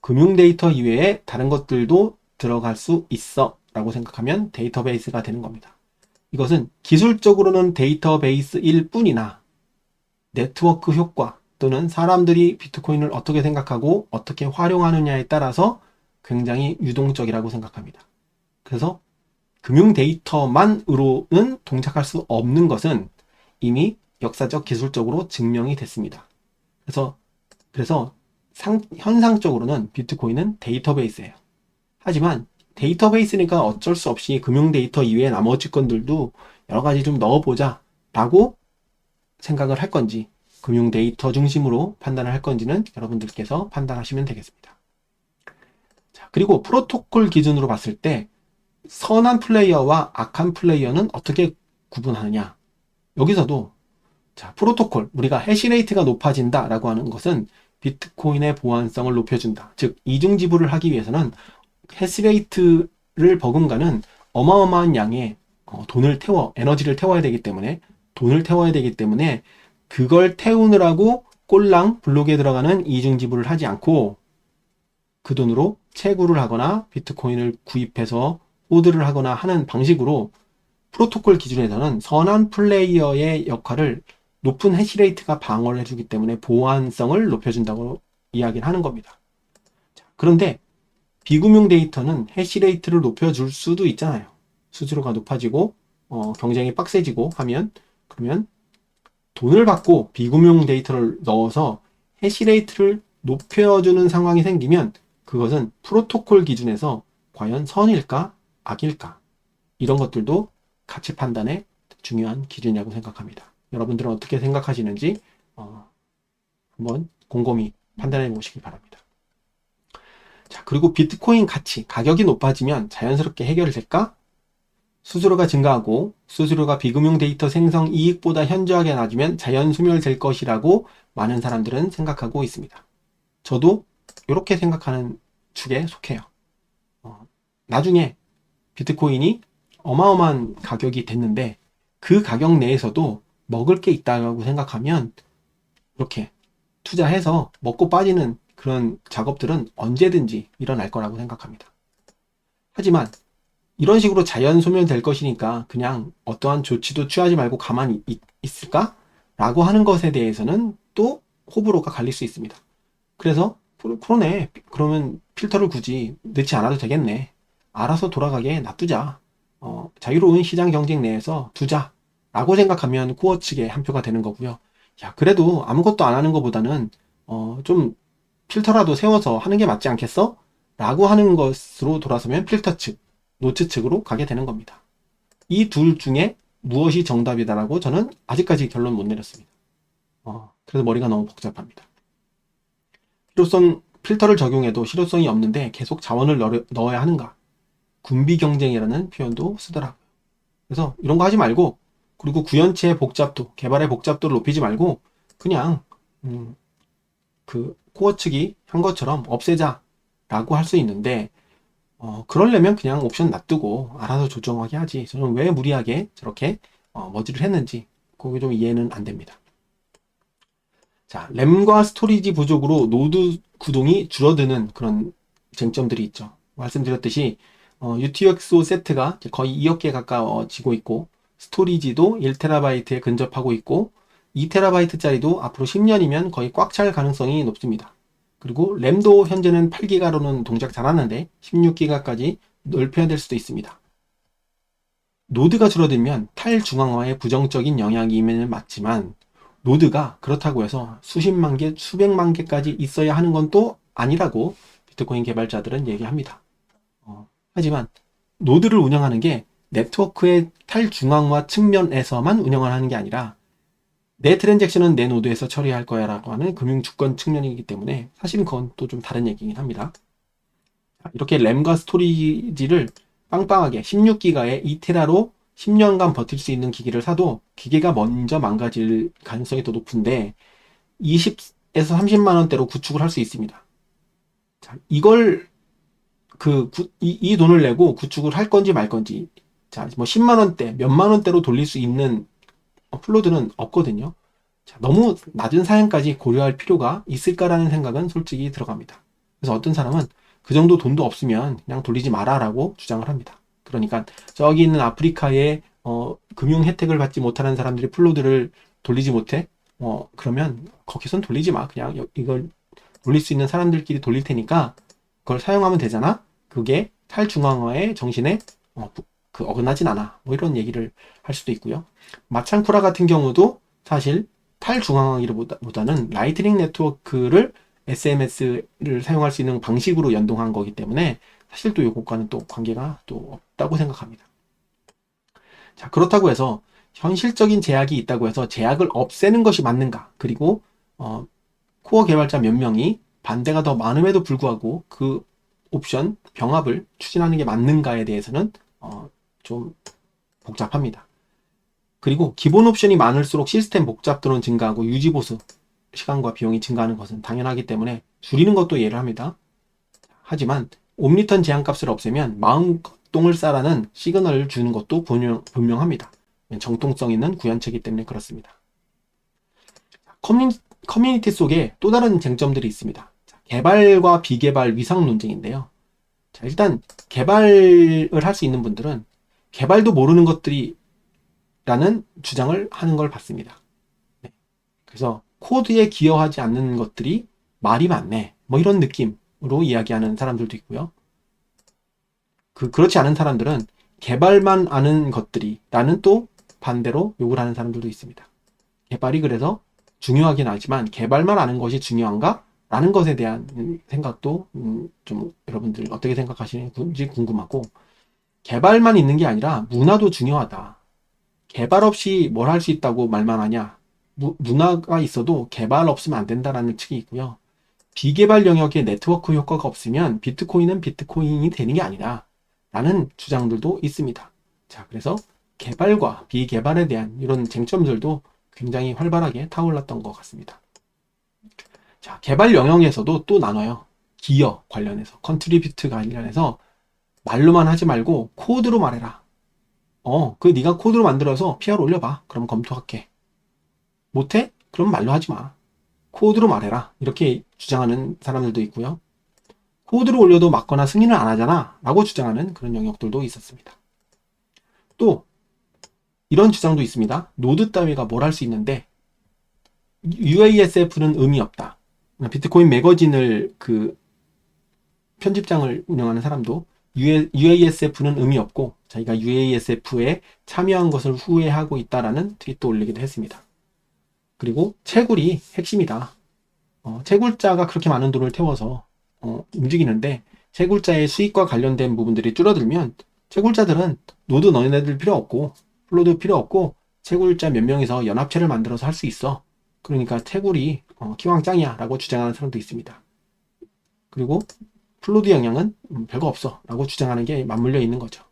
금융 데이터 이외에 다른 것들도 들어갈 수 있어 라고 생각하면 데이터베이스가 되는 겁니다. 이것은 기술적으로는 데이터베이스일 뿐이나 네트워크 효과 또는 사람들이 비트코인을 어떻게 생각하고 어떻게 활용하느냐에 따라서 굉장히 유동적이라고 생각합니다. 그래서 금융 데이터만으로는 동작할 수 없는 것은 이미 역사적 기술적으로 증명이 됐습니다. 그래서 현상적으로는 비트코인은 데이터베이스예요. 하지만 데이터베이스니까 어쩔 수 없이 금융 데이터 이외에 나머지 건들도 여러 가지 좀 넣어보자 라고 생각을 할 건지 금융 데이터 중심으로 판단을 할 건지는 여러분들께서 판단하시면 되겠습니다. 자, 그리고 프로토콜 기준으로 봤을 때 선한 플레이어와 악한 플레이어는 어떻게 구분하느냐. 여기서도 자, 프로토콜, 우리가 해시레이트가 높아진다 라고 하는 것은 비트코인의 보안성을 높여준다. 즉 이중 지불을 하기 위해서는 해시레이트를 버금가는 어마어마한 양의 에너지를 태워야 되기 때문에 돈을 태워야 되기 때문에 그걸 태우느라고 꼴랑 블록에 들어가는 이중 지불을 하지 않고 그 돈으로 채굴을 하거나 비트코인을 구입해서 호드를 하거나 하는 방식으로 프로토콜 기준에서는 선한 플레이어의 역할을 높은 해시레이트가 방어를 해주기 때문에 보안성을 높여준다고 이야기를 하는 겁니다. 그런데 비금융 데이터는 해시레이트를 높여줄 수도 있잖아요. 수수료가 높아지고 경쟁이 빡세지고 하면 그러면 돈을 받고 비금융 데이터를 넣어서 해시레이트를 높여주는 상황이 생기면 그것은 프로토콜 기준에서 과연 선일까 악일까 이런 것들도 가치 판단의 중요한 기준이라고 생각합니다. 여러분들은 어떻게 생각하시는지 한번 곰곰이 판단해 보시기 바랍니다. 자, 그리고 비트코인 가격이 높아지면 자연스럽게 해결될까? 수수료가 증가하고 수수료가 비금융 데이터 생성 이익보다 현저하게 낮으면 자연 소멸될 것이라고 많은 사람들은 생각하고 있습니다. 저도 이렇게 생각하는 축에 속해요. 나중에 비트코인이 어마어마한 가격이 됐는데 그 가격 내에서도 먹을 게 있다고 생각하면 이렇게 투자해서 먹고 빠지는 그런 작업들은 언제든지 일어날 거라고 생각합니다. 하지만 이런 식으로 자연 소멸될 것이니까 그냥 어떠한 조치도 취하지 말고 가만히 있을까? 라고 하는 것에 대해서는 또 호불호가 갈릴 수 있습니다. 그래서 그러네. 그러면 필터를 굳이 넣지 않아도 되겠네. 알아서 돌아가게 놔두자. 자유로운 시장 경쟁 내에서 두자. 라고 생각하면 코어 측의 한 표가 되는 거고요. 야, 그래도 아무것도 안 하는 것보다는 좀 필터라도 세워서 하는 게 맞지 않겠어? 라고 하는 것으로 돌아서면 필터 측, 노츠 측으로 가게 되는 겁니다. 이 둘 중에 무엇이 정답이다라고 저는 아직까지 결론 못 내렸습니다. 그래서 머리가 너무 복잡합니다. 실효성 필터를 적용해도 실효성이 없는데 계속 자원을 넣어야 하는가? 군비 경쟁이라는 표현도 쓰더라고요. 그래서 이런 거 하지 말고 그리고 구현체의 복잡도, 개발의 복잡도를 높이지 말고 그냥 그 코어 측이 한 것처럼 없애자 라고 할 수 있는데 그러려면 그냥 옵션 놔두고 알아서 조정하게 하지. 저는 왜 무리하게 저렇게 머지를 했는지 그게 좀 이해는 안 됩니다. 자, 램과 스토리지 부족으로 노드 구동이 줄어드는 그런 쟁점들이 있죠. 말씀드렸듯이 UTXO 세트가 거의 2억 개 가까워지고 있고 스토리지도 1TB에 근접하고 있고 2TB짜리도 앞으로 10년이면 거의 꽉 찰 가능성이 높습니다. 그리고 램도 현재는 8기가로는 동작 잘하는데 16기가까지 넓혀야 될 수도 있습니다. 노드가 줄어들면 탈중앙화에 부정적인 영향이면 맞지만 노드가 그렇다고 해서 수십만 개, 수백만 개까지 있어야 하는 건 또 아니라고 비트코인 개발자들은 얘기합니다. 하지만 노드를 운영하는 게 네트워크의 탈중앙화 측면에서만 운영을 하는 게 아니라 내 트랜잭션은 내 노드에서 처리할 거야 라고 하는 금융주권 측면이기 때문에 사실은 그건 또 좀 다른 얘기긴 합니다. 이렇게 램과 스토리지를 빵빵하게 16기가에 2테라로 10년간 버틸 수 있는 기기를 사도 기계가 먼저 망가질 가능성이 더 높은데 20에서 30만원대로 구축을 할 수 있습니다. 자, 이걸 이 돈을 내고 구축을 할 건지 말 건지 자, 뭐 10만원대, 몇만원대로 돌릴 수 있는 플로드는 없거든요. 자, 너무 낮은 사양까지 고려할 필요가 있을까라는 생각은 솔직히 들어갑니다. 그래서 어떤 사람은 그 정도 돈도 없으면 그냥 돌리지 마라라고 주장을 합니다. 그러니까 저기 있는 아프리카에 금융 혜택을 받지 못하는 사람들이 플로드를 돌리지 못해? 그러면 거기선 돌리지 마. 그냥 이걸 돌릴 수 있는 사람들끼리 돌릴 테니까 그걸 사용하면 되잖아. 그게 탈중앙화의 정신에 어긋나진 않아. 뭐 이런 얘기를 할 수도 있고요. 마창쿠라 같은 경우도 사실 탈중앙화기보다는 라이트닝 네트워크를 SMS를 사용할 수 있는 방식으로 연동한 거기 때문에 사실 또 이것과는 또 관계가 또 없다고 생각합니다. 자, 그렇다고 해서 현실적인 제약이 있다고 해서 제약을 없애는 것이 맞는가? 그리고 코어 개발자 몇 명이 반대가 더 많음에도 불구하고 그 옵션 병합을 추진하는 게 맞는가에 대해서는 좀 복잡합니다. 그리고 기본 옵션이 많을수록 시스템 복잡도는 증가하고 유지보수 시간과 비용이 증가하는 것은 당연하기 때문에 줄이는 것도 이해를 합니다. 하지만 옴리턴 제한값을 없애면 마음동을 싸라는 시그널을 주는 것도 분명합니다. 정통성 있는 구현체이기 때문에 그렇습니다. 커뮤니티 속에 또 다른 쟁점들이 있습니다. 자, 개발과 비개발 위상 논쟁인데요. 자, 일단 개발을 할 수 있는 분들은 개발도 모르는 것들이 라는 주장을 하는 걸 봤습니다. 네. 그래서 코드에 기여하지 않는 것들이 말이 많네. 뭐 이런 느낌으로 이야기하는 사람들도 있고요. 그렇지 않은 사람들은 개발만 아는 것들이 라는 또 반대로 욕을 하는 사람들도 있습니다. 개발이 그래서 중요하긴 하지만 개발만 아는 것이 중요한가? 라는 것에 대한 생각도 좀 여러분들 어떻게 생각하시는지 궁금하고, 개발만 있는 게 아니라 문화도 중요하다. 개발 없이 뭘 할 수 있다고 말만 하냐? 문화가 있어도 개발 없으면 안 된다라는 측이 있고요. 비개발 영역에 네트워크 효과가 없으면 비트코인은 비트코인이 되는 게 아니다 라는 주장들도 있습니다. 자, 그래서 개발과 비개발에 대한 이런 쟁점들도 굉장히 활발하게 타올랐던 것 같습니다. 자, 개발 영역에서도 또 나눠요. 기여 관련해서, 컨트리뷰트 관련해서 말로만 하지 말고 코드로 말해라. 네가 코드로 만들어서 PR 올려봐. 그럼 검토할게. 못해? 그럼 말로 하지 마. 코드로 말해라. 이렇게 주장하는 사람들도 있고요. 코드로 올려도 맞거나 승인을 안 하잖아 라고 주장하는 그런 영역들도 있었습니다. 또 이런 주장도 있습니다. 노드 따위가 뭘 할 수 있는데 UASF는 의미 없다. 비트코인 매거진을 편집장을 운영하는 사람도 UASF는 의미 없고 자기가 UASF에 참여한 것을 후회하고 있다라는 트윗도 올리기도 했습니다. 그리고 채굴이 핵심이다. 채굴자가 그렇게 많은 돈을 태워서 움직이는데 채굴자의 수익과 관련된 부분들이 줄어들면 채굴자들은 노드 너네들 필요 없고 플로도 필요 없고 채굴자 몇 명이서 연합체를 만들어서 할 수 있어. 그러니까 채굴이 기왕짱이야 라고 주장하는 사람도 있습니다. 그리고 플로드 영향은 별거 없어 라고 주장하는 게 맞물려 있는 거죠.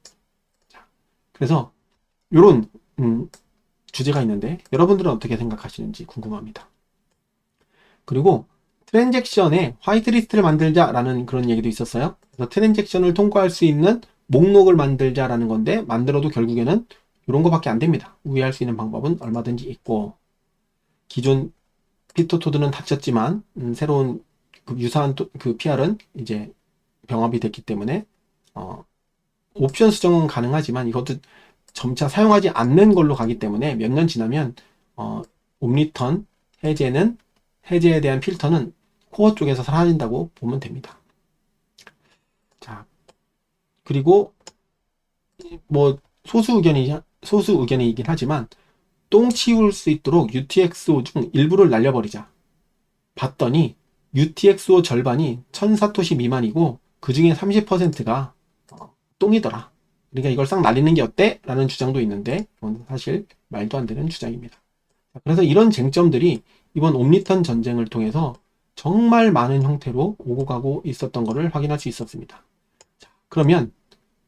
자, 그래서 이런 주제가 있는데 여러분들은 어떻게 생각하시는지 궁금합니다. 그리고 트랜잭션에 화이트리스트를 만들자라는 그런 얘기도 있었어요. 그래서 트랜잭션을 통과할 수 있는 목록을 만들자라는 건데 만들어도 결국에는 이런 거밖에 안 됩니다. 우회할 수 있는 방법은 얼마든지 있고, 기존 피토토드는 닫혔지만 새로운 유사한 PR은 이제 병합이 됐기 때문에 옵션 수정은 가능하지만 이것도 점차 사용하지 않는 걸로 가기 때문에 몇 년 지나면 옴리턴 해제에 대한 필터는 코어 쪽에서 사라진다고 보면 됩니다. 자, 그리고 뭐 소수 의견이긴 하지만 똥 치울 수 있도록 UTXO 중 일부를 날려버리자. 봤더니 UTXO 절반이 1000사토시 미만이고 그 중에 30%가 똥이더라. 그러니까 이걸 싹 날리는 게 어때? 라는 주장도 있는데 그건 사실 말도 안 되는 주장입니다. 그래서 이런 쟁점들이 이번 옴리턴 전쟁을 통해서 정말 많은 형태로 오고 가고 있었던 것을 확인할 수 있었습니다. 자, 그러면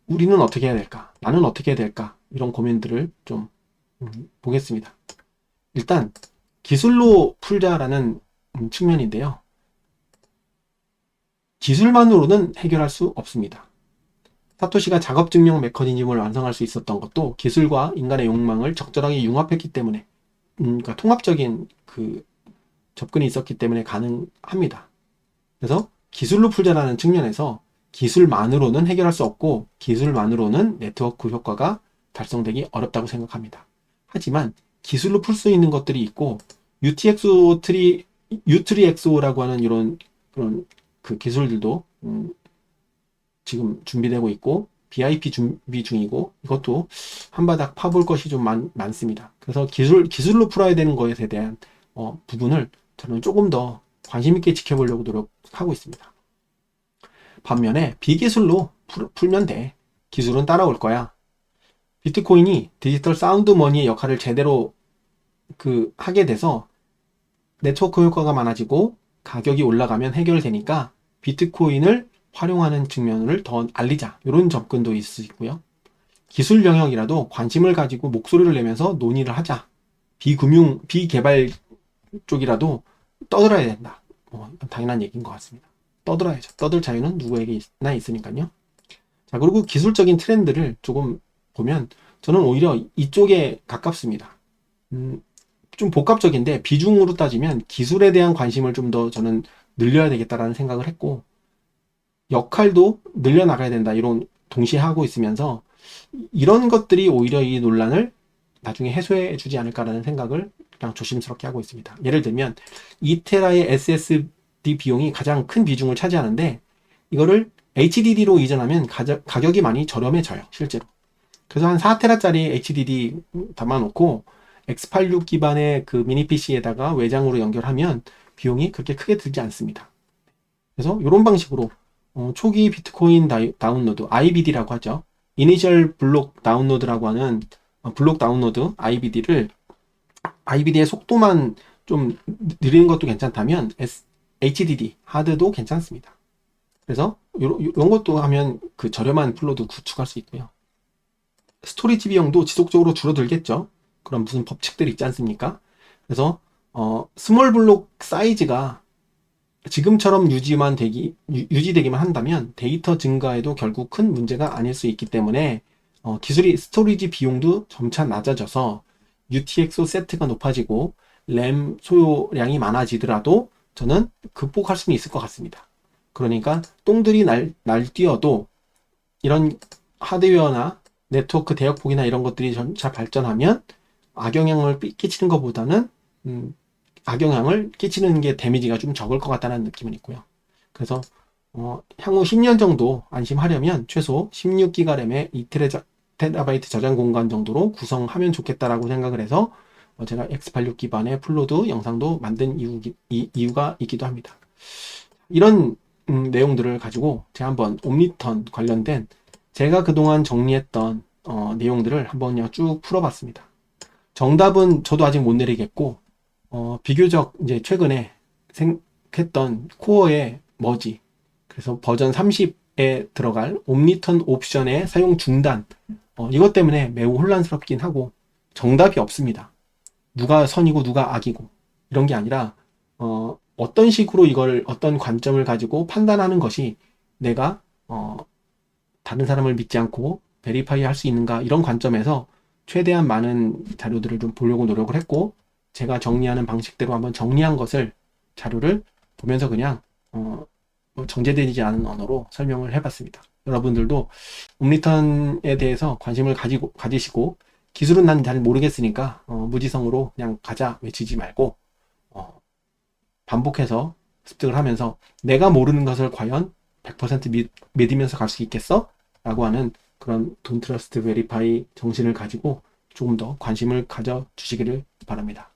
우리는 어떻게 해야 될까? 나는 어떻게 해야 될까? 이런 고민들을 좀 보겠습니다. 일단 기술로 풀자라는 측면인데요. 기술만으로는 해결할 수 없습니다. 사토시가 작업 증명 메커니즘을 완성할 수 있었던 것도 기술과 인간의 욕망을 적절하게 융합했기 때문에, 그러니까 통합적인 접근이 있었기 때문에 가능합니다. 그래서 기술로 풀자라는 측면에서 기술만으로는 해결할 수 없고 기술만으로는 네트워크 효과가 달성되기 어렵다고 생각합니다. 하지만 기술로 풀 수 있는 것들이 있고 U3XO라고 하는 이런 그런 기술들도 지금 준비되고 있고 BIP 준비 중이고 이것도 한바닥 파볼 것이 좀 많습니다. 그래서 기술로 풀어야 되는 것에 대한 부분을 저는 조금 더 관심 있게 지켜보려고 노력하고 있습니다. 반면에 비기술로 풀면 돼. 기술은 따라올 거야. 비트코인이 디지털 사운드 머니의 역할을 제대로 하게 돼서 네트워크 효과가 많아지고 가격이 올라가면 해결되니까 비트코인을 활용하는 측면을 더 알리자. 이런 접근도 있을 수 있고요. 기술 영역이라도 관심을 가지고 목소리를 내면서 논의를 하자. 비개발 쪽이라도 떠들어야 된다. 당연한 얘기인 것 같습니다. 떠들어야죠. 떠들 자유는 누구에게나 있으니까요. 자, 그리고 기술적인 트렌드를 조금 보면 저는 오히려 이쪽에 가깝습니다. 좀 복합적인데 비중으로 따지면 기술에 대한 관심을 좀 더 저는 늘려야 되겠다라는 생각을 했고, 역할도 늘려나가야 된다 이런 동시에 하고 있으면서 이런 것들이 오히려 이 논란을 나중에 해소해 주지 않을까라는 생각을 그냥 조심스럽게 하고 있습니다. 예를 들면 2테라의 SSD 비용이 가장 큰 비중을 차지하는데 이거를 HDD로 이전하면 가격이 많이 저렴해져요, 실제로. 그래서 한 4테라짜리 HDD 담아놓고 X86 기반의 그 미니 PC에다가 외장으로 연결하면 비용이 그렇게 크게 들지 않습니다. 그래서 이런 방식으로 초기 비트코인 다운로드, IBD라고 하죠. 이니셜 블록 다운로드라고 하는 블록 다운로드 IBD의 속도만 좀 느리는 것도 괜찮다면 HDD 하드도 괜찮습니다. 그래서 이런 것도 하면 그 저렴한 플로도 구축할 수 있고요. 스토리지 비용도 지속적으로 줄어들겠죠. 그런 무슨 법칙들이 있지 않습니까? 그래서 스몰 블록 사이즈가 지금처럼 유지되기만 한다면 데이터 증가에도 결국 큰 문제가 아닐 수 있기 때문에 스토리지 비용도 점차 낮아져서 UTXO 세트가 높아지고 램 소요량이 많아지더라도 저는 극복할 수는 있을 것 같습니다. 그러니까 똥들이 날뛰어도 이런 하드웨어나 네트워크 대역폭이나 이런 것들이 점차 발전하면 악영향을 끼치는 것보다는 악영향을 끼치는 게 데미지가 좀 적을 것 같다는 느낌은 있고요. 그래서 향후 10년 정도 안심하려면 최소 16기가 램의 2TB 저장 공간 정도로 구성하면 좋겠다라고 생각을 해서 제가 X86 기반의 플로드 영상도 만든 이유가 있기도 합니다. 이런 내용들을 가지고 제가 한번 옴니턴 관련된 제가 그동안 정리했던 내용들을 한번 쭉 풀어봤습니다. 정답은 저도 아직 못 내리겠고 비교적 이제 최근에 했던 코어의 머지, 그래서 버전 30에 들어갈 옴니턴 옵션의 사용 중단, 이것 때문에 매우 혼란스럽긴 하고 정답이 없습니다. 누가 선이고 누가 악이고 이런 게 아니라 어떤 식으로 이걸 어떤 관점을 가지고 판단하는 것이 내가 다른 사람을 믿지 않고 베리파이 할 수 있는가, 이런 관점에서 최대한 많은 자료들을 좀 보려고 노력을 했고, 제가 정리하는 방식대로 한번 정리한 것을 자료를 보면서 그냥 정제되지 않은 언어로 설명을 해봤습니다. 여러분들도 옴니턴에 대해서 관심을 가지시고, 기술은 난 잘 모르겠으니까 무지성으로 그냥 가자 외치지 말고 반복해서 습득을 하면서 내가 모르는 것을 과연 100% 믿으면서 갈 수 있겠어? 라고 하는 그런 Don't Trust Verify 정신을 가지고 조금 더 관심을 가져주시기를 바랍니다.